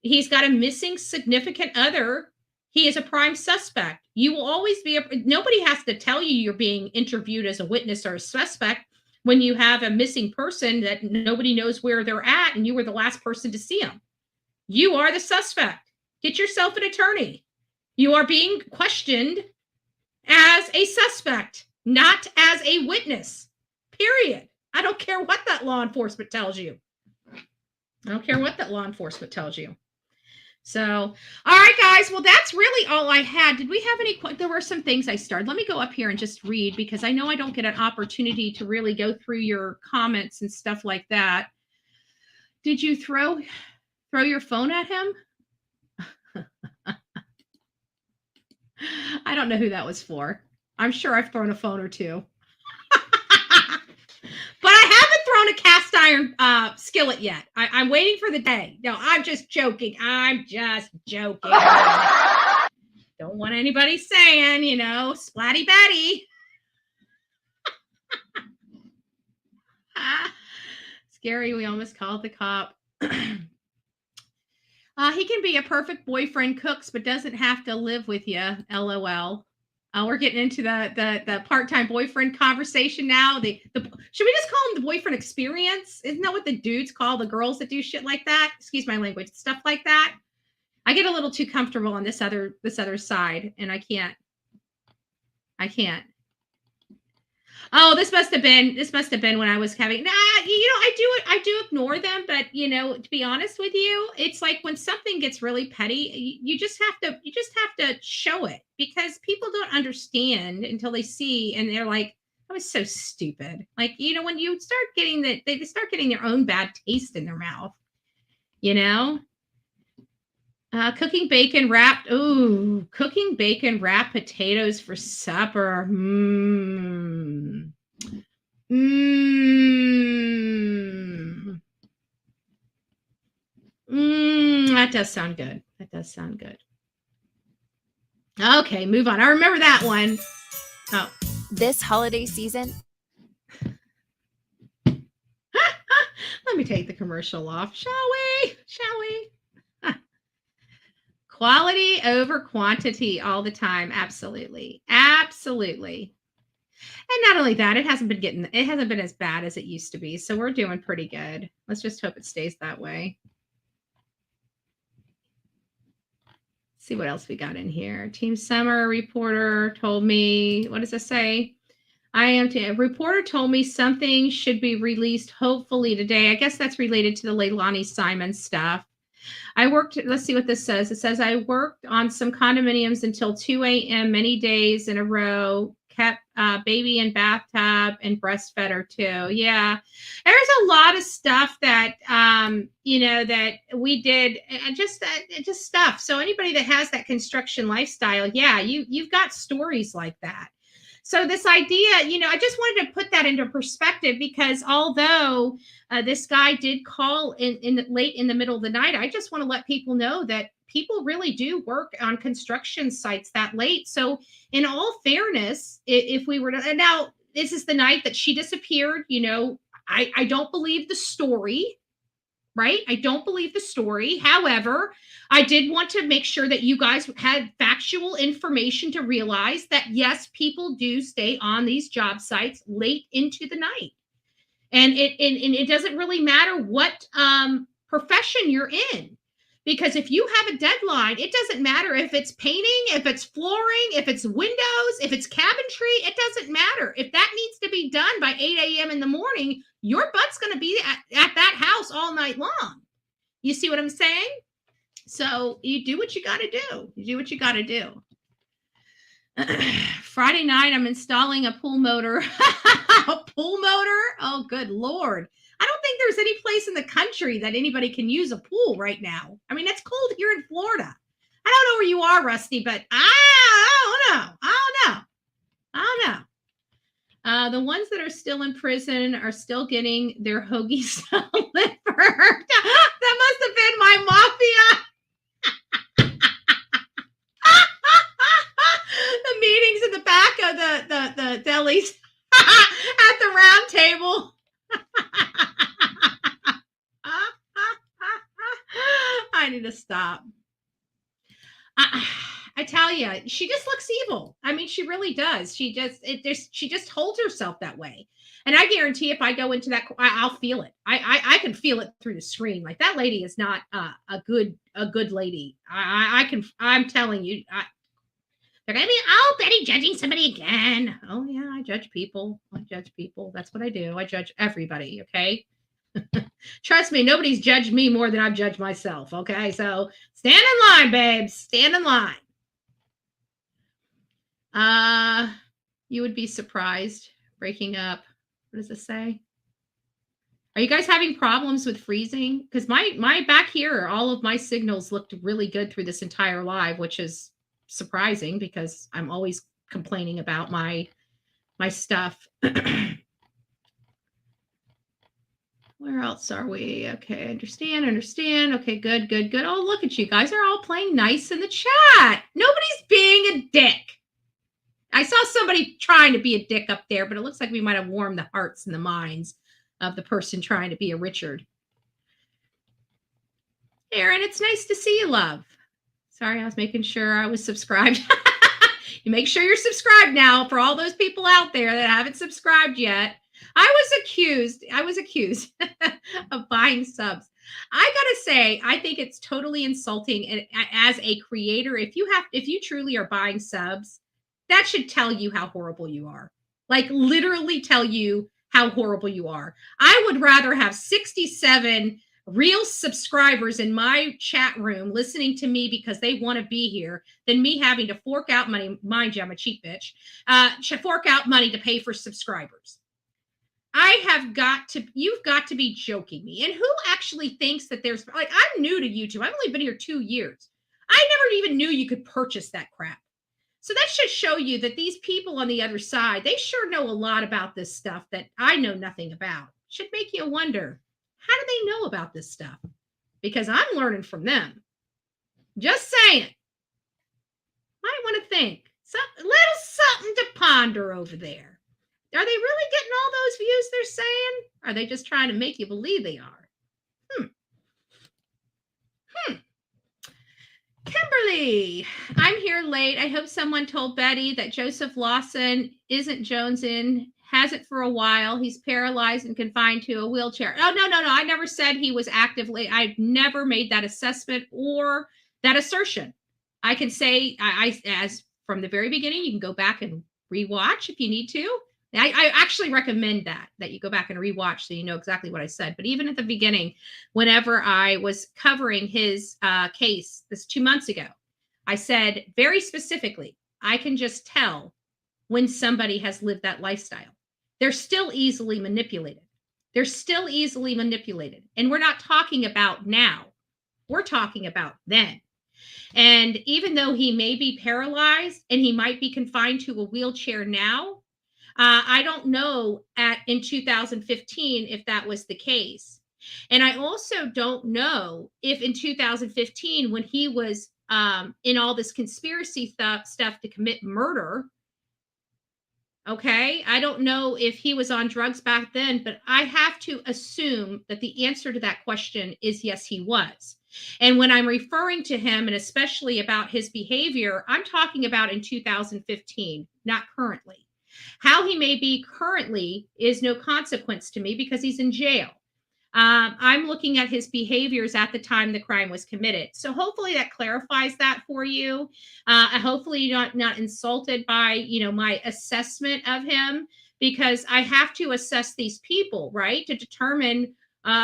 Speaker 9: He's got a missing significant other. He is a prime suspect. You will always be nobody has to tell you you're being interviewed as a witness or a suspect when you have a missing person that nobody knows where they're at and you were the last person to see them. You are the suspect. Get yourself an attorney. You are being questioned as a suspect, not as a witness. Period. I don't care what that law enforcement tells you. So, all right, guys. Well, that's really all I had. Did we have any? There were some things I started. Let me go up here and just read, because I know I don't get an opportunity to really go through your comments and stuff like that. Did you throw your phone at him? I don't know who that was for. I'm sure I've thrown a phone or two. But I haven't thrown a cast iron skillet yet. I'm waiting for the day. No, I'm just joking. Don't want anybody saying, splatty Betty. Scary. We almost called the cop. He can be a perfect boyfriend, cooks, but doesn't have to live with you. LOL. We're getting into the part-time boyfriend conversation now. Should we just call him the boyfriend experience? Isn't that what the dudes call the girls that do shit like that? Excuse my language, stuff like that. I get a little too comfortable on this other side, and I can't. Oh, this must have been when I was having. I do ignore them, but to be honest with you, it's like when something gets really petty, you just have to show it, because people don't understand until they see, and they're like, "That was so stupid." Like, when you start getting they start getting their own bad taste in their mouth, Cooking bacon wrapped potatoes for supper. That does sound good. Okay, move on. I remember that one. Oh.
Speaker 1: This holiday season.
Speaker 9: Let me take the commercial off, shall we? Quality over quantity all the time. Absolutely. And not only that, it hasn't been as bad as it used to be. So we're doing pretty good. Let's just hope it stays that way. Let's see what else we got in here. Team Summer reporter told me, what does it say? A reporter told me something should be released hopefully today. I guess that's related to the Leilani Simon stuff. Let's see what this says. It says, I worked on some condominiums until 2 a.m. many days in a row, kept baby in bathtub and breastfed her too. Yeah. There's a lot of stuff that, that we did, just stuff. So anybody that has that construction lifestyle, yeah, you've got stories like that. So this idea, I just wanted to put that into perspective, because although this guy did call in late in the middle of the night, I just want to let people know that people really do work on construction sites that late. So in all fairness, if we were to, now this is the night that she disappeared, I don't believe the story, right? I don't believe the story. However, I did want to make sure that you guys had factual information to realize that, yes, people do stay on these job sites late into the night. And it doesn't really matter what profession you're in. Because if you have a deadline, it doesn't matter if it's painting, if it's flooring, if it's windows, if it's cabinetry, it doesn't matter. If that needs to be done by 8 a.m. in the morning, your butt's going to be at that house all night long. You see what I'm saying? So you do what you got to do. Friday night, I'm installing a pool motor. A pool motor? Oh, good Lord. I don't think there's any place in the country that anybody can use a pool right now. I mean, it's cold here in Florida. I don't know where you are, Rusty, but I don't know. I don't know. The ones that are still in prison are still getting their hoagie style liver. That must have been my mafia. The meetings in the back of the delis at the round table. I need to stop. I tell you, she just looks evil. I mean, she really does. She just holds herself that way. And I guarantee if I go into that, I'll feel it. I can feel it through the screen. Like, that lady is not a good lady. I'm telling you. They're gonna be, oh, Betty judging somebody again. Oh yeah, I judge people. That's what I do. I judge everybody. Okay. Trust me, nobody's judged me more than I've judged myself. Okay, so stand in line, babes. Stand in line. You would be surprised. Breaking up. What does this say? Are you guys having problems with freezing? Because my back here, all of my signals looked really good through this entire live, which is surprising because I'm always complaining about my stuff. Where else are we? Okay, understand. Okay, good. Oh, look at you guys are all playing nice in the chat. Nobody's being a dick. I saw somebody trying to be a dick up there, but it looks like we might have warmed the hearts and the minds of the person trying to be a Richard. Aaron, it's nice to see you, love. Sorry, I was making sure I was subscribed. You make sure you're subscribed now for all those people out there that haven't subscribed yet. I was accused of buying subs. I gotta say, I think it's totally insulting. And as a creator, if you truly are buying subs, that should tell you how horrible you are. Like, literally tell you how horrible you are. I would rather have 67 real subscribers in my chat room listening to me because they want to be here than me having to fork out money. Mind you, I'm a cheap bitch. Fork out money to pay for subscribers. You've got to be joking me. And who actually thinks that there's, like, I'm new to YouTube. I've only been here 2 years. I never even knew you could purchase that crap. So that should show you that these people on the other side, they sure know a lot about this stuff that I know nothing about. Should make you wonder, how do they know about this stuff? Because I'm learning from them. Just saying. Might want to think. A little something to ponder over there. Are they really getting all those views they're saying? Or are they just trying to make you believe they are? Kimberly, I'm here late. I hope someone told Betty that Joseph Lawson isn't jonesing, hasn't for a while. He's paralyzed and confined to a wheelchair. Oh, no. I never said he was actively. I've never made that assessment or that assertion. I can say, as from the very beginning, you can go back and rewatch if you need to. I actually recommend that you go back and rewatch so you know exactly what I said. But even at the beginning, whenever I was covering his case this 2 months ago, I said very specifically, I can just tell when somebody has lived that lifestyle. They're still easily manipulated. And we're not talking about now. We're talking about then. And even though he may be paralyzed and he might be confined to a wheelchair now, I don't know in 2015 if that was the case. And I also don't know if in 2015, when he was in all this conspiracy stuff to commit murder, okay, I don't know if he was on drugs back then, but I have to assume that the answer to that question is yes, he was. And when I'm referring to him, and especially about his behavior, I'm talking about in 2015, not currently. How he may be currently is no consequence to me because he's in jail. I'm looking at his behaviors at the time the crime was committed. So hopefully that clarifies that for you. Hopefully you're not insulted by, my assessment of him, because I have to assess these people, right, to determine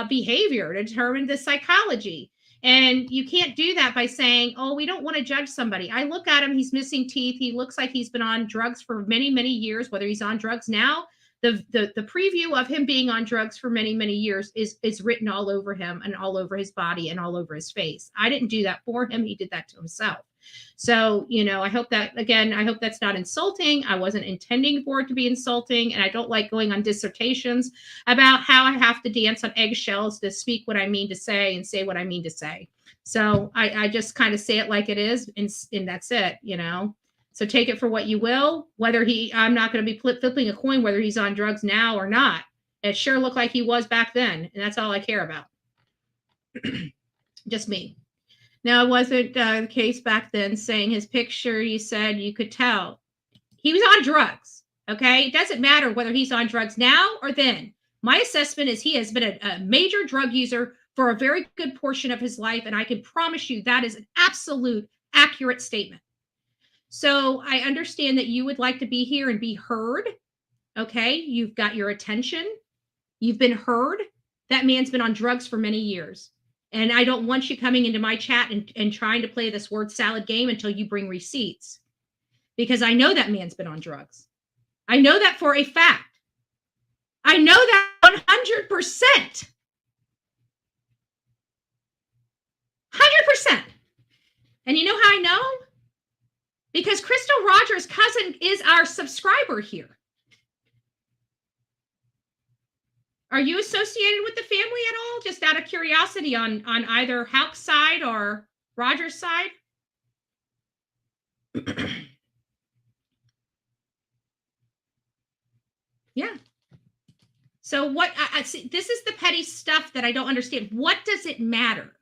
Speaker 9: behavior, to determine the psychology. And you can't do that by saying, oh, we don't want to judge somebody. I look at him, he's missing teeth. He looks like he's been on drugs for many, many years, whether he's on drugs now. The preview of him being on drugs for many, many years is written all over him and all over his body and all over his face. I didn't do that for him. He did that to himself. So, you know, I hope that's not insulting. I wasn't intending for it to be insulting. And I don't like going on dissertations about how I have to dance on eggshells to speak what I mean to say and say what I mean to say. So I just kind of say it like it is, and that's it, you know. So take it for what you will. I'm not going to be flipping a coin whether he's on drugs now or not. It sure looked like he was back then, and that's all I care about. Just me. Now, it wasn't the case back then saying his picture, you said you could tell. He was on drugs, okay? It doesn't matter whether he's on drugs now or then. My assessment is he has been a major drug user for a very good portion of his life, and I can promise you that is an absolute accurate statement. So I understand that you would like to be here and be heard, okay? You've got your attention. You've been heard. That man's been on drugs for many years. And I don't want you coming into my chat and trying to play this word salad game until you bring receipts. Because I know that man's been on drugs. I know that for a fact. I know that 100%. 100%. And you know how I know? Because Crystal Rogers' cousin is our subscriber here. Are you associated with the family at all? Just out of curiosity on either Houck's side or Rogers' side? Yeah. So what I see, this is the petty stuff that I don't understand. What does it matter?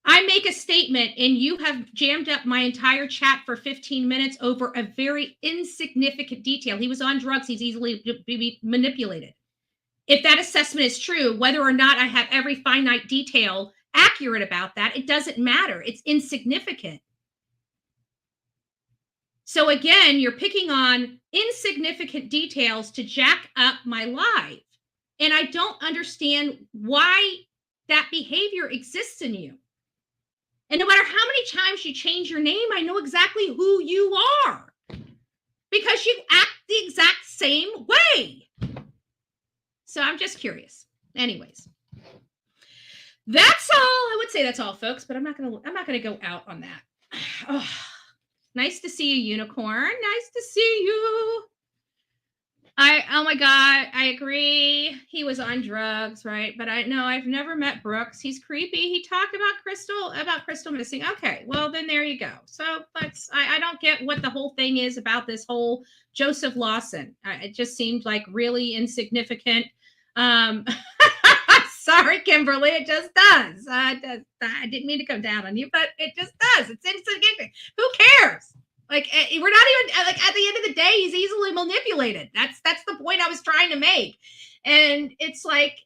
Speaker 9: I make a statement and you have jammed up my entire chat for 15 minutes over a very insignificant detail. He was on drugs. He's easily be manipulated. If that assessment is true, whether or not I have every finite detail accurate about that, it doesn't matter. It's insignificant. So again, you're picking on insignificant details to jack up my life. And I don't understand why that behavior exists in you. And no matter how many times you change your name, I know exactly who you are because you act the exact same way. So I'm just curious. Anyways, that's all. I would say that's all, folks, but I'm not gonna go out on that. Oh, nice to see you, Unicorn. Nice to see you. Oh my God, I agree. He was on drugs, right? But I've never met Brooks. He's creepy. He talked about Crystal missing. Okay, well then there you go. So I don't get what the whole thing is about this whole Joseph Lawson. It just seemed like really insignificant. Sorry, Kimberly, it just does. I didn't mean to come down on you, but it just does. It's insignificant. Who cares? Like, we're not even, like, at the end of the day, he's easily manipulated. That's the point I was trying to make. And it's like,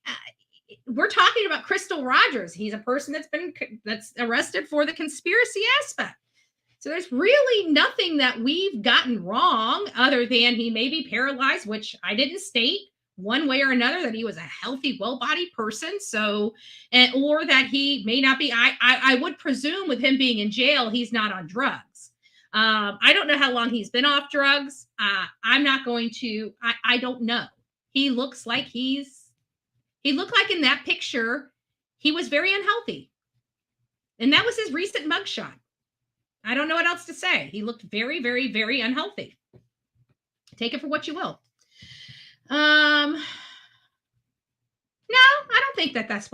Speaker 9: we're talking about Crystal Rogers. He's a person that's arrested for the conspiracy aspect. So there's really nothing that we've gotten wrong other than he may be paralyzed, which I didn't state one way or another that he was a healthy, well-bodied person. So, or that he may not be, I would presume with him being in jail, he's not on drugs. I don't know how long he's been off drugs. I'm not going to, I don't know. He looks like he looked like in that picture, he was very unhealthy. And that was his recent mugshot. I don't know what else to say. He looked very, very, very unhealthy. Take it for what you will. No, I don't think that's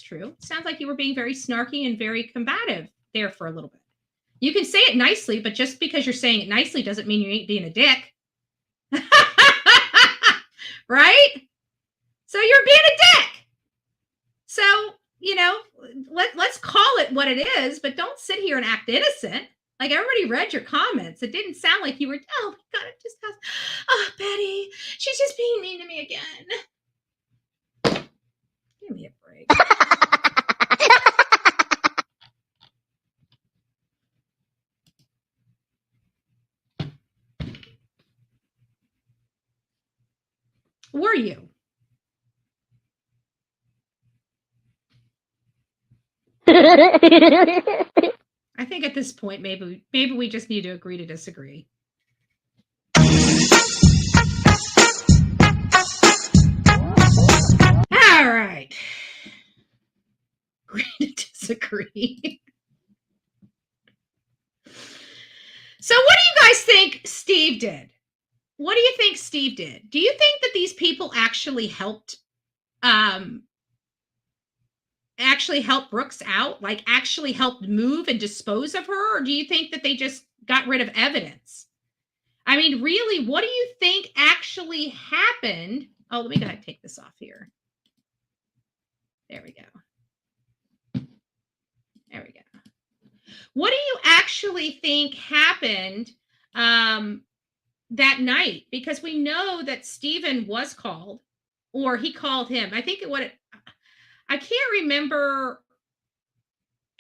Speaker 9: true. It sounds like you were being very snarky and very combative there for a little bit. You can say it nicely, but just because you're saying it nicely doesn't mean you ain't being a dick. Right? So you're being a dick. So, let's call it what it is, but don't sit here and act innocent. Like, everybody read your comments. It didn't sound like you were, oh my God, it just has, oh, Betty, she's just being mean to me again. Give me a break. Were you? I think at this point, maybe we just need to agree to disagree. All right. Agree to disagree. So what do you guys think Steve did? What do you think Steve did? Do you think that these people actually helped Brooks out? Like actually helped move and dispose of her? Or do you think that they just got rid of evidence? I mean, really, what do you think actually happened? Oh, let me go ahead and take this off here. There we go. There we go. What do you actually think happened that night? Because we know that Steven was called, or he called him. I think I can't remember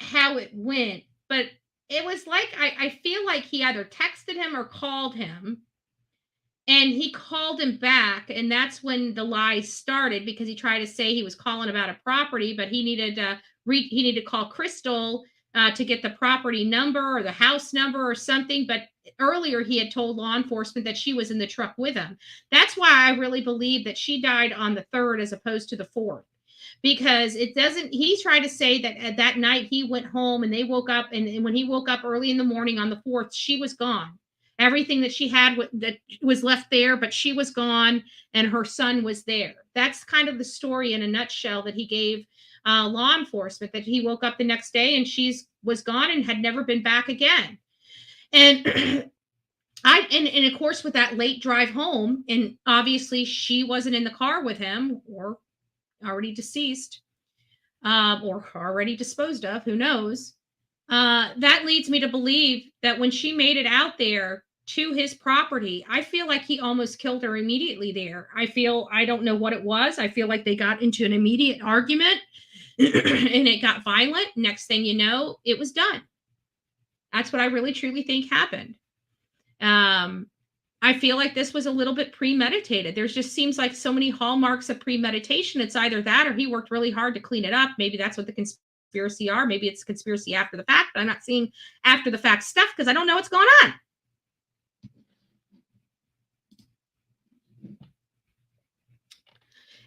Speaker 9: how it went, but it was like, I feel like he either texted him or called him, and he called him back. And that's when the lies started, because he tried to say he was calling about a property, but he needed to call Crystal to get the property number or the house number or something. But earlier he had told law enforcement that she was in the truck with him. That's why I really believe that she died on the 3rd as opposed to the 4th. Because he tried to say that that night he went home and they woke up, and when he woke up early in the morning on the 4th, she was gone. Everything that she had that was left there, but she was gone and her son was there. That's kind of the story in a nutshell that he gave law enforcement, that he woke up the next day and she was gone and had never been back again. And and of course, with that late drive home, and obviously she wasn't in the car with him, or already deceased, or already disposed of, who knows? That leads me to believe that when she made it out there to his property, I feel like he almost killed her immediately there. I don't know what it was. I feel like they got into an immediate argument and it got violent. Next thing you know, it was done. That's what I really truly think happened. I feel like this was a little bit premeditated. There just seems like so many hallmarks of premeditation. It's either that or he worked really hard to clean it up. Maybe that's what the conspiracy are. Maybe it's conspiracy after the fact, but I'm not seeing after the fact stuff because I don't know what's going on.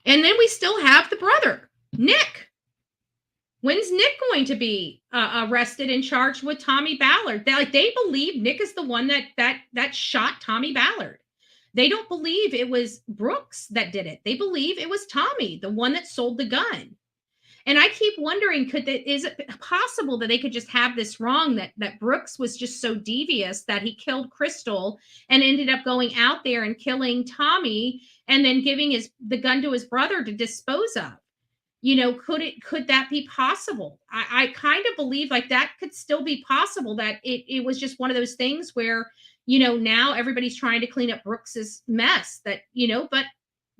Speaker 9: And then we still have the brother, Nick. When's Nick going to be arrested and charged with Tommy Ballard? They believe Nick is the one that shot Tommy Ballard. They don't believe it was Brooks that did it. They believe it was Tommy, the one that sold the gun. And I keep wondering, is it possible that they could just have this wrong, that Brooks was just so devious that he killed Crystal and ended up going out there and killing Tommy and then giving the gun to his brother to dispose of? You know, could that be possible? I kind of believe like that could still be possible, that it was just one of those things where, you know, now everybody's trying to clean up Brooks's mess, that, you know, but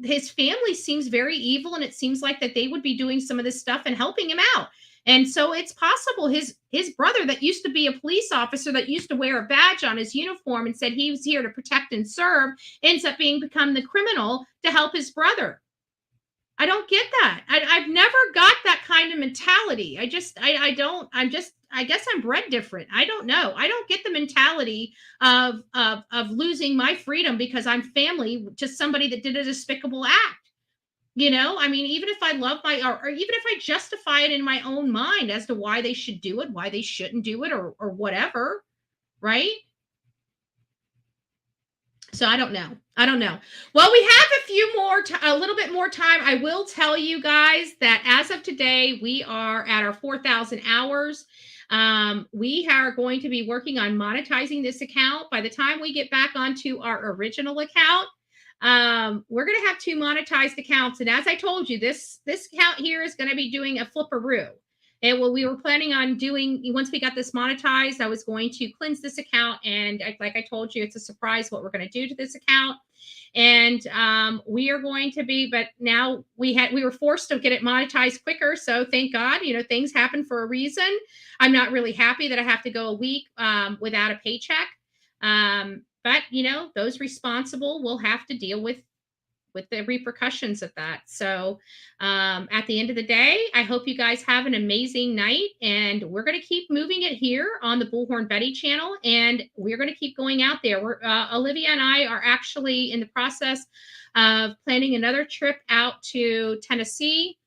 Speaker 9: his family seems very evil, and it seems like that they would be doing some of this stuff and helping him out. And so it's possible his brother, that used to be a police officer, that used to wear a badge on his uniform and said he was here to protect and serve, ends up become the criminal to help his brother. I don't get that. I've never got that kind of mentality. I guess I'm bred different. I don't know. I don't get the mentality of losing my freedom because I'm family to somebody that did a despicable act. You know, I mean, even if I love or even if I justify it in my own mind as to why they should do it, why they shouldn't do it, or whatever, right? So I don't know. Well, we have a little bit more time. I will tell you guys that as of today, we are at our 4,000 hours. We are going to be working on monetizing this account. By the time we get back onto our original account, we're going to have 2 monetized accounts. And as I told you, this account here is going to be doing a flipperoo. And what we were planning on doing, once we got this monetized, I was going to cleanse this account. And like I told you, it's a surprise what we're going to do to this account. And we are going to be, but now we were forced to get it monetized quicker. So thank God, you know, things happen for a reason. I'm not really happy that I have to go a week without a paycheck. But, you know, those responsible will have to deal with the repercussions of that. So at the end of the day, I hope you guys have an amazing night, and we're going to keep moving it here on the Bullhorn Betty channel, and we're going to keep going out there. Olivia and I are actually in the process of planning another trip out to Tennessee.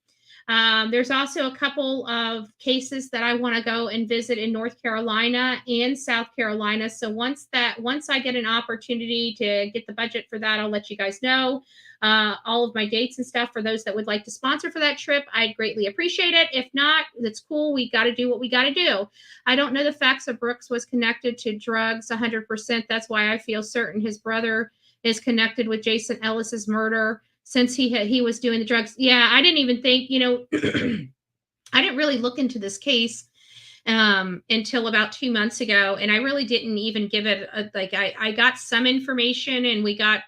Speaker 9: There's also a couple of cases that I want to go and visit in North Carolina and South Carolina. So once I get an opportunity to get the budget for that, I'll let you guys know all of my dates and stuff for those that would like to sponsor for that trip. I'd greatly appreciate it. If not, that's cool. We got to do what we got to do. I don't know the facts of Brooks was connected to drugs 100%. That's why I feel certain his brother is connected with Jason Ellis's murder, since he was doing the drugs. Yeah, I didn't even think, I didn't really look into this case until about 2 months ago. And I really didn't even give it I got some information and we got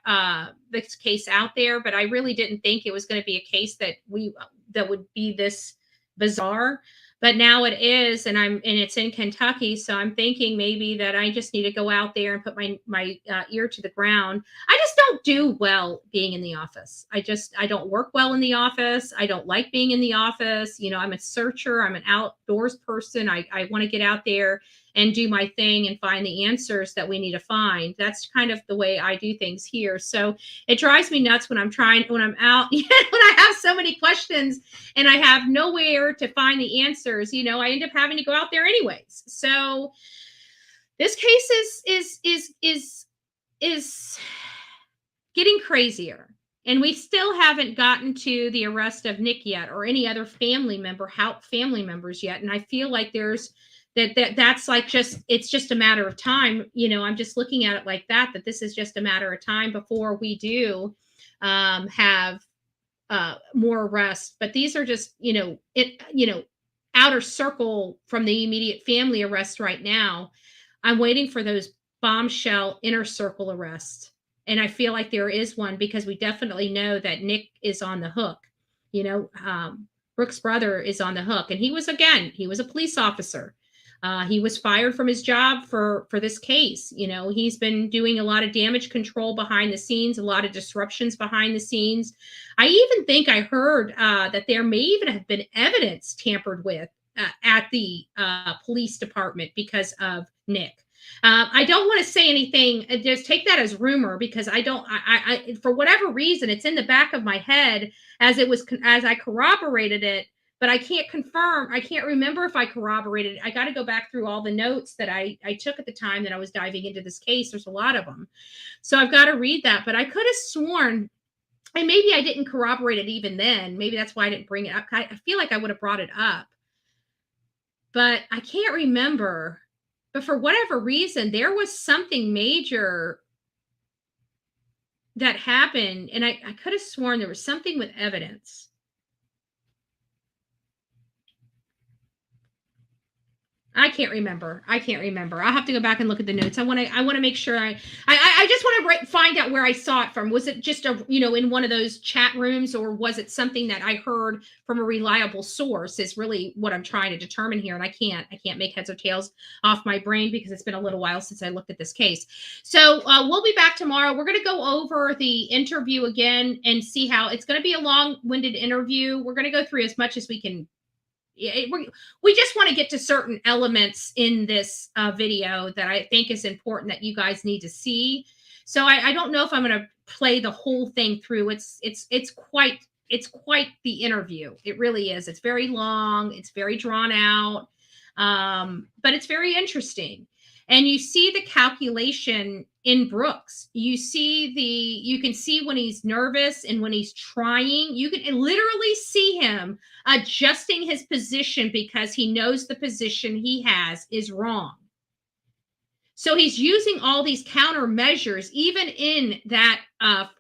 Speaker 9: this case out there, but I really didn't think it was going to be a case that would be this bizarre. But now it is, and it's in Kentucky, so I'm thinking maybe that I just need to go out there and put my ear to the ground. I just don't do well being in the office. I don't work well in the office. I don't like being in the office. I'm a searcher. I'm an outdoors person. I want to get out there and do my thing and find the answers that we need to find. That's kind of the way I do things here. So it drives me nuts when I'm out, when I have so many questions and I have nowhere to find the answers. I end up having to go out there anyways. So this case is getting crazier. And we still haven't gotten to the arrest of Nick yet, or any other family member, Houck family members yet. And I feel like that's like it's just a matter of time. I'm just looking at it like that this is just a matter of time before we do have more arrests. But these are just, outer circle from the immediate family arrest right now. I'm waiting for those bombshell inner circle arrests. And I feel like there is one, because we definitely know that Nick is on the hook. Brooks' brother is on the hook. And he was a police officer. He was fired from his job for this case. He's been doing a lot of damage control behind the scenes, a lot of disruptions behind the scenes. I even think I heard that there may even have been evidence tampered with at the police department because of Nick. I don't want to say anything. Just take that as rumor, because I for whatever reason, it's in the back of my head as I corroborated it. But I can't confirm. I can't remember if I corroborated it. I got to go back through all the notes that I took at the time that I was diving into this case. There's a lot of them. So I've got to read that. But I could have sworn, and maybe I didn't corroborate it even then. Maybe that's why I didn't bring it up. I feel like I would have brought it up. But I can't remember. But for whatever reason, there was something major that happened. And I could have sworn there was something with evidence. I can't remember. I'll have to go back and look at the notes. I want to make sure I just want to find out where I saw it from. Was it just in one of those chat rooms, or was it something that I heard from a reliable source, is really what I'm trying to determine here. And I can't make heads or tails off my brain, because it's been a little while since I looked at this case. So we'll be back tomorrow. We're going to go over the interview again and see how it's going to be a long-winded interview. We're going to go through as much as we can. We just want to get to certain elements in this video that I think is important that you guys need to see. So I don't know if I'm going to play the whole thing through. It's quite the interview. It really is. It's very long. It's very drawn out, but it's very interesting. And you see the calculation in Brooks. You can see when he's nervous and when he's trying. You can literally see him adjusting his position because he knows the position he has is wrong. So he's using all these countermeasures, even in that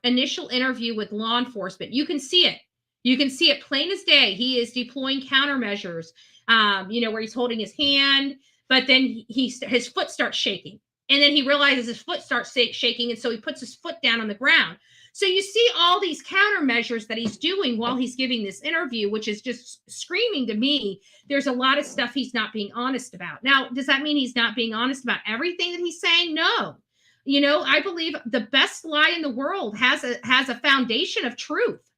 Speaker 9: initial interview with law enforcement. You can see it. You can see it plain as day. He is deploying countermeasures, where he's holding his hand, but then his foot starts shaking. And then he realizes his foot starts shaking, and so he puts his foot down on the ground. So you see all these countermeasures that he's doing while he's giving this interview, which is just screaming to me, there's a lot of stuff he's not being honest about. Now, does that mean he's not being honest about everything that he's saying? No. I believe the best lie in the world has a foundation of truth.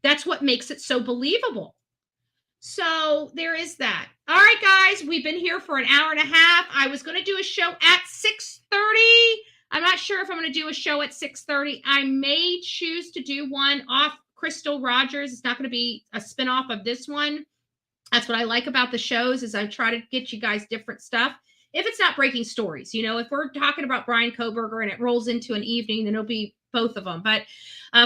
Speaker 9: That's what makes it so believable. So there is that. All right, guys, we've been here for an hour and a half. I was going to do a show at 6:30. I'm not sure if I'm going to do a show at 6:30. I may choose to do one off Crystal Rogers. It's not going to be a spinoff of this one. That's what I like about the shows, is I try to get you guys different stuff. If it's not breaking stories, you know, if we're talking about Brian Koberger and it rolls into an evening, then it'll be both of them. But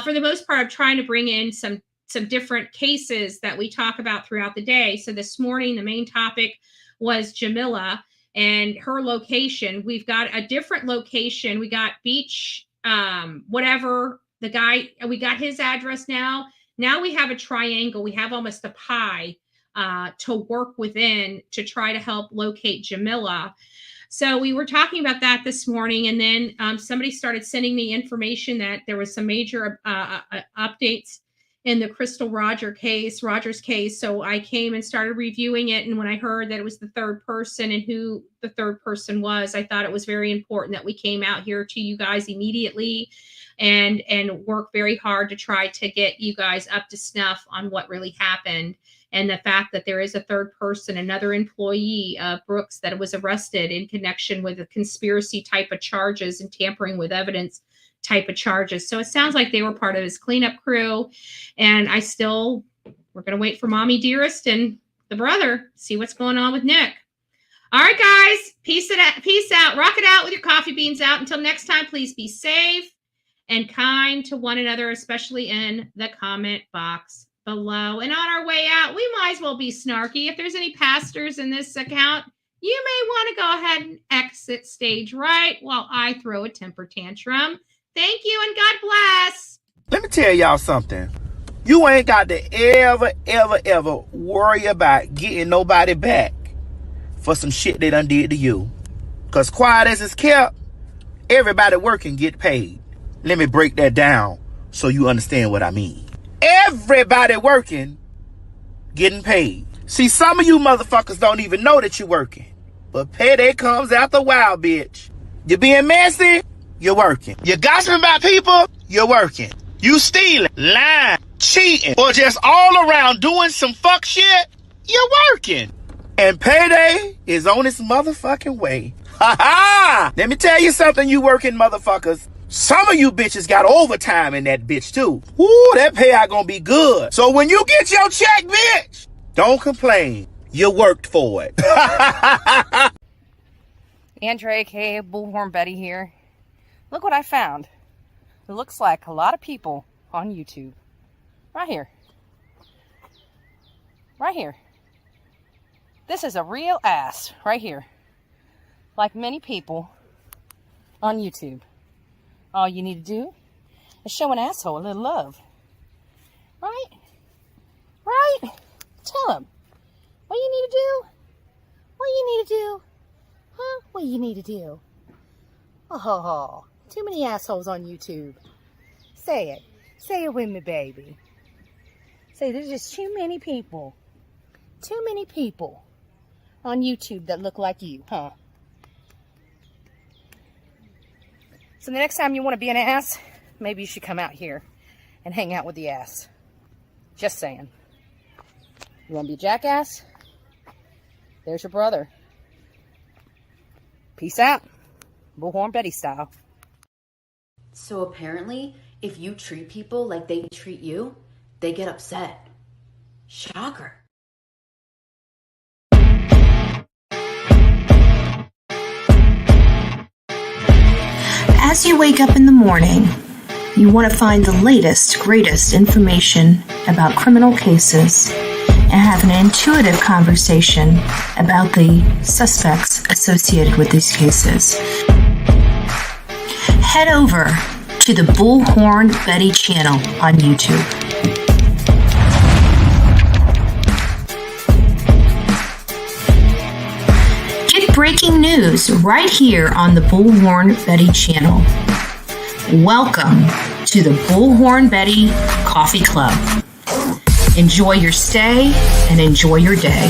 Speaker 9: for the most part, I'm trying to bring in some different cases that we talk about throughout the day. So this morning, the main topic was Jamila and her location. We've got a different location. We got Beach, whatever, the guy, we got his address now. Now we have a triangle. We have almost a pie to work within to try to help locate Jamila. So we were talking about that this morning, and then somebody started sending me information that there was some major updates in the Crystal Rogers case. So I came and started reviewing it, and when I heard that it was the third person and who the third person was, I thought it was very important that we came out here to you guys immediately and work very hard to try to get you guys up to snuff on what really happened. And the fact that there is a third person, another employee of Brooks, that was arrested in connection with a conspiracy type of charges and tampering with evidence type of charges. So it sounds like they were part of his cleanup crew. And we're going to wait for Mommy Dearest and the brother, see what's going on with Nick. All right, guys, peace out. Rock it out with your coffee beans out. Until next time, please be safe and kind to one another, especially in the comment box below. And on our way out, we might as well be snarky. If there's any pastors in this account, you may want to go ahead and exit stage right while I throw a temper tantrum. Thank you and God bless.
Speaker 3: Let me tell y'all something. You ain't got to ever worry about getting nobody back for some shit they done did to you. Because quiet as it's kept, everybody working get paid. Let me break that down so you understand what I mean. Everybody working, getting paid. See, some of you motherfuckers don't even know that you're working. But payday comes after a while, bitch. You being messy, you're working. You gossiping about people, you're working. You stealing, lying, cheating, or just all around doing some fuck shit, you're working. And payday is on its motherfucking way. Ha ha! Let me tell you something, you working motherfuckers. Some of you bitches got overtime in that bitch too. Ooh, that payout gonna be good. So when you get your check, bitch, don't complain. You worked for it.
Speaker 22: Andrea, aka Bullhorn Betty here. Look what I found. It looks like a lot of people on YouTube. Right here. Right here. This is a real ass right here. Like many people on YouTube. All you need to do is show an asshole a little love. Right? Right? Tell him. What you need to do? What you need to do? Huh? What you need to do? Oh, too many assholes on YouTube. Say it. Say it with me, baby. Say there's just too many people. Too many people on YouTube that look like you, huh? So the next time you want to be an ass, maybe you should come out here and hang out with the ass. Just saying. You want to be a jackass? There's your brother. Peace out. Bullhorn Betty style.
Speaker 23: So apparently, if you treat people like they treat you, they get upset. Shocker.
Speaker 8: As you wake up in the morning, you want to find the latest, greatest information about criminal cases and have an intuitive conversation about the suspects associated with these cases. Head over to the Bullhorn Betty channel on YouTube. Get breaking news right here on the Bullhorn Betty channel. Welcome to the Bullhorn Betty Coffee Club. Enjoy your stay and enjoy your day.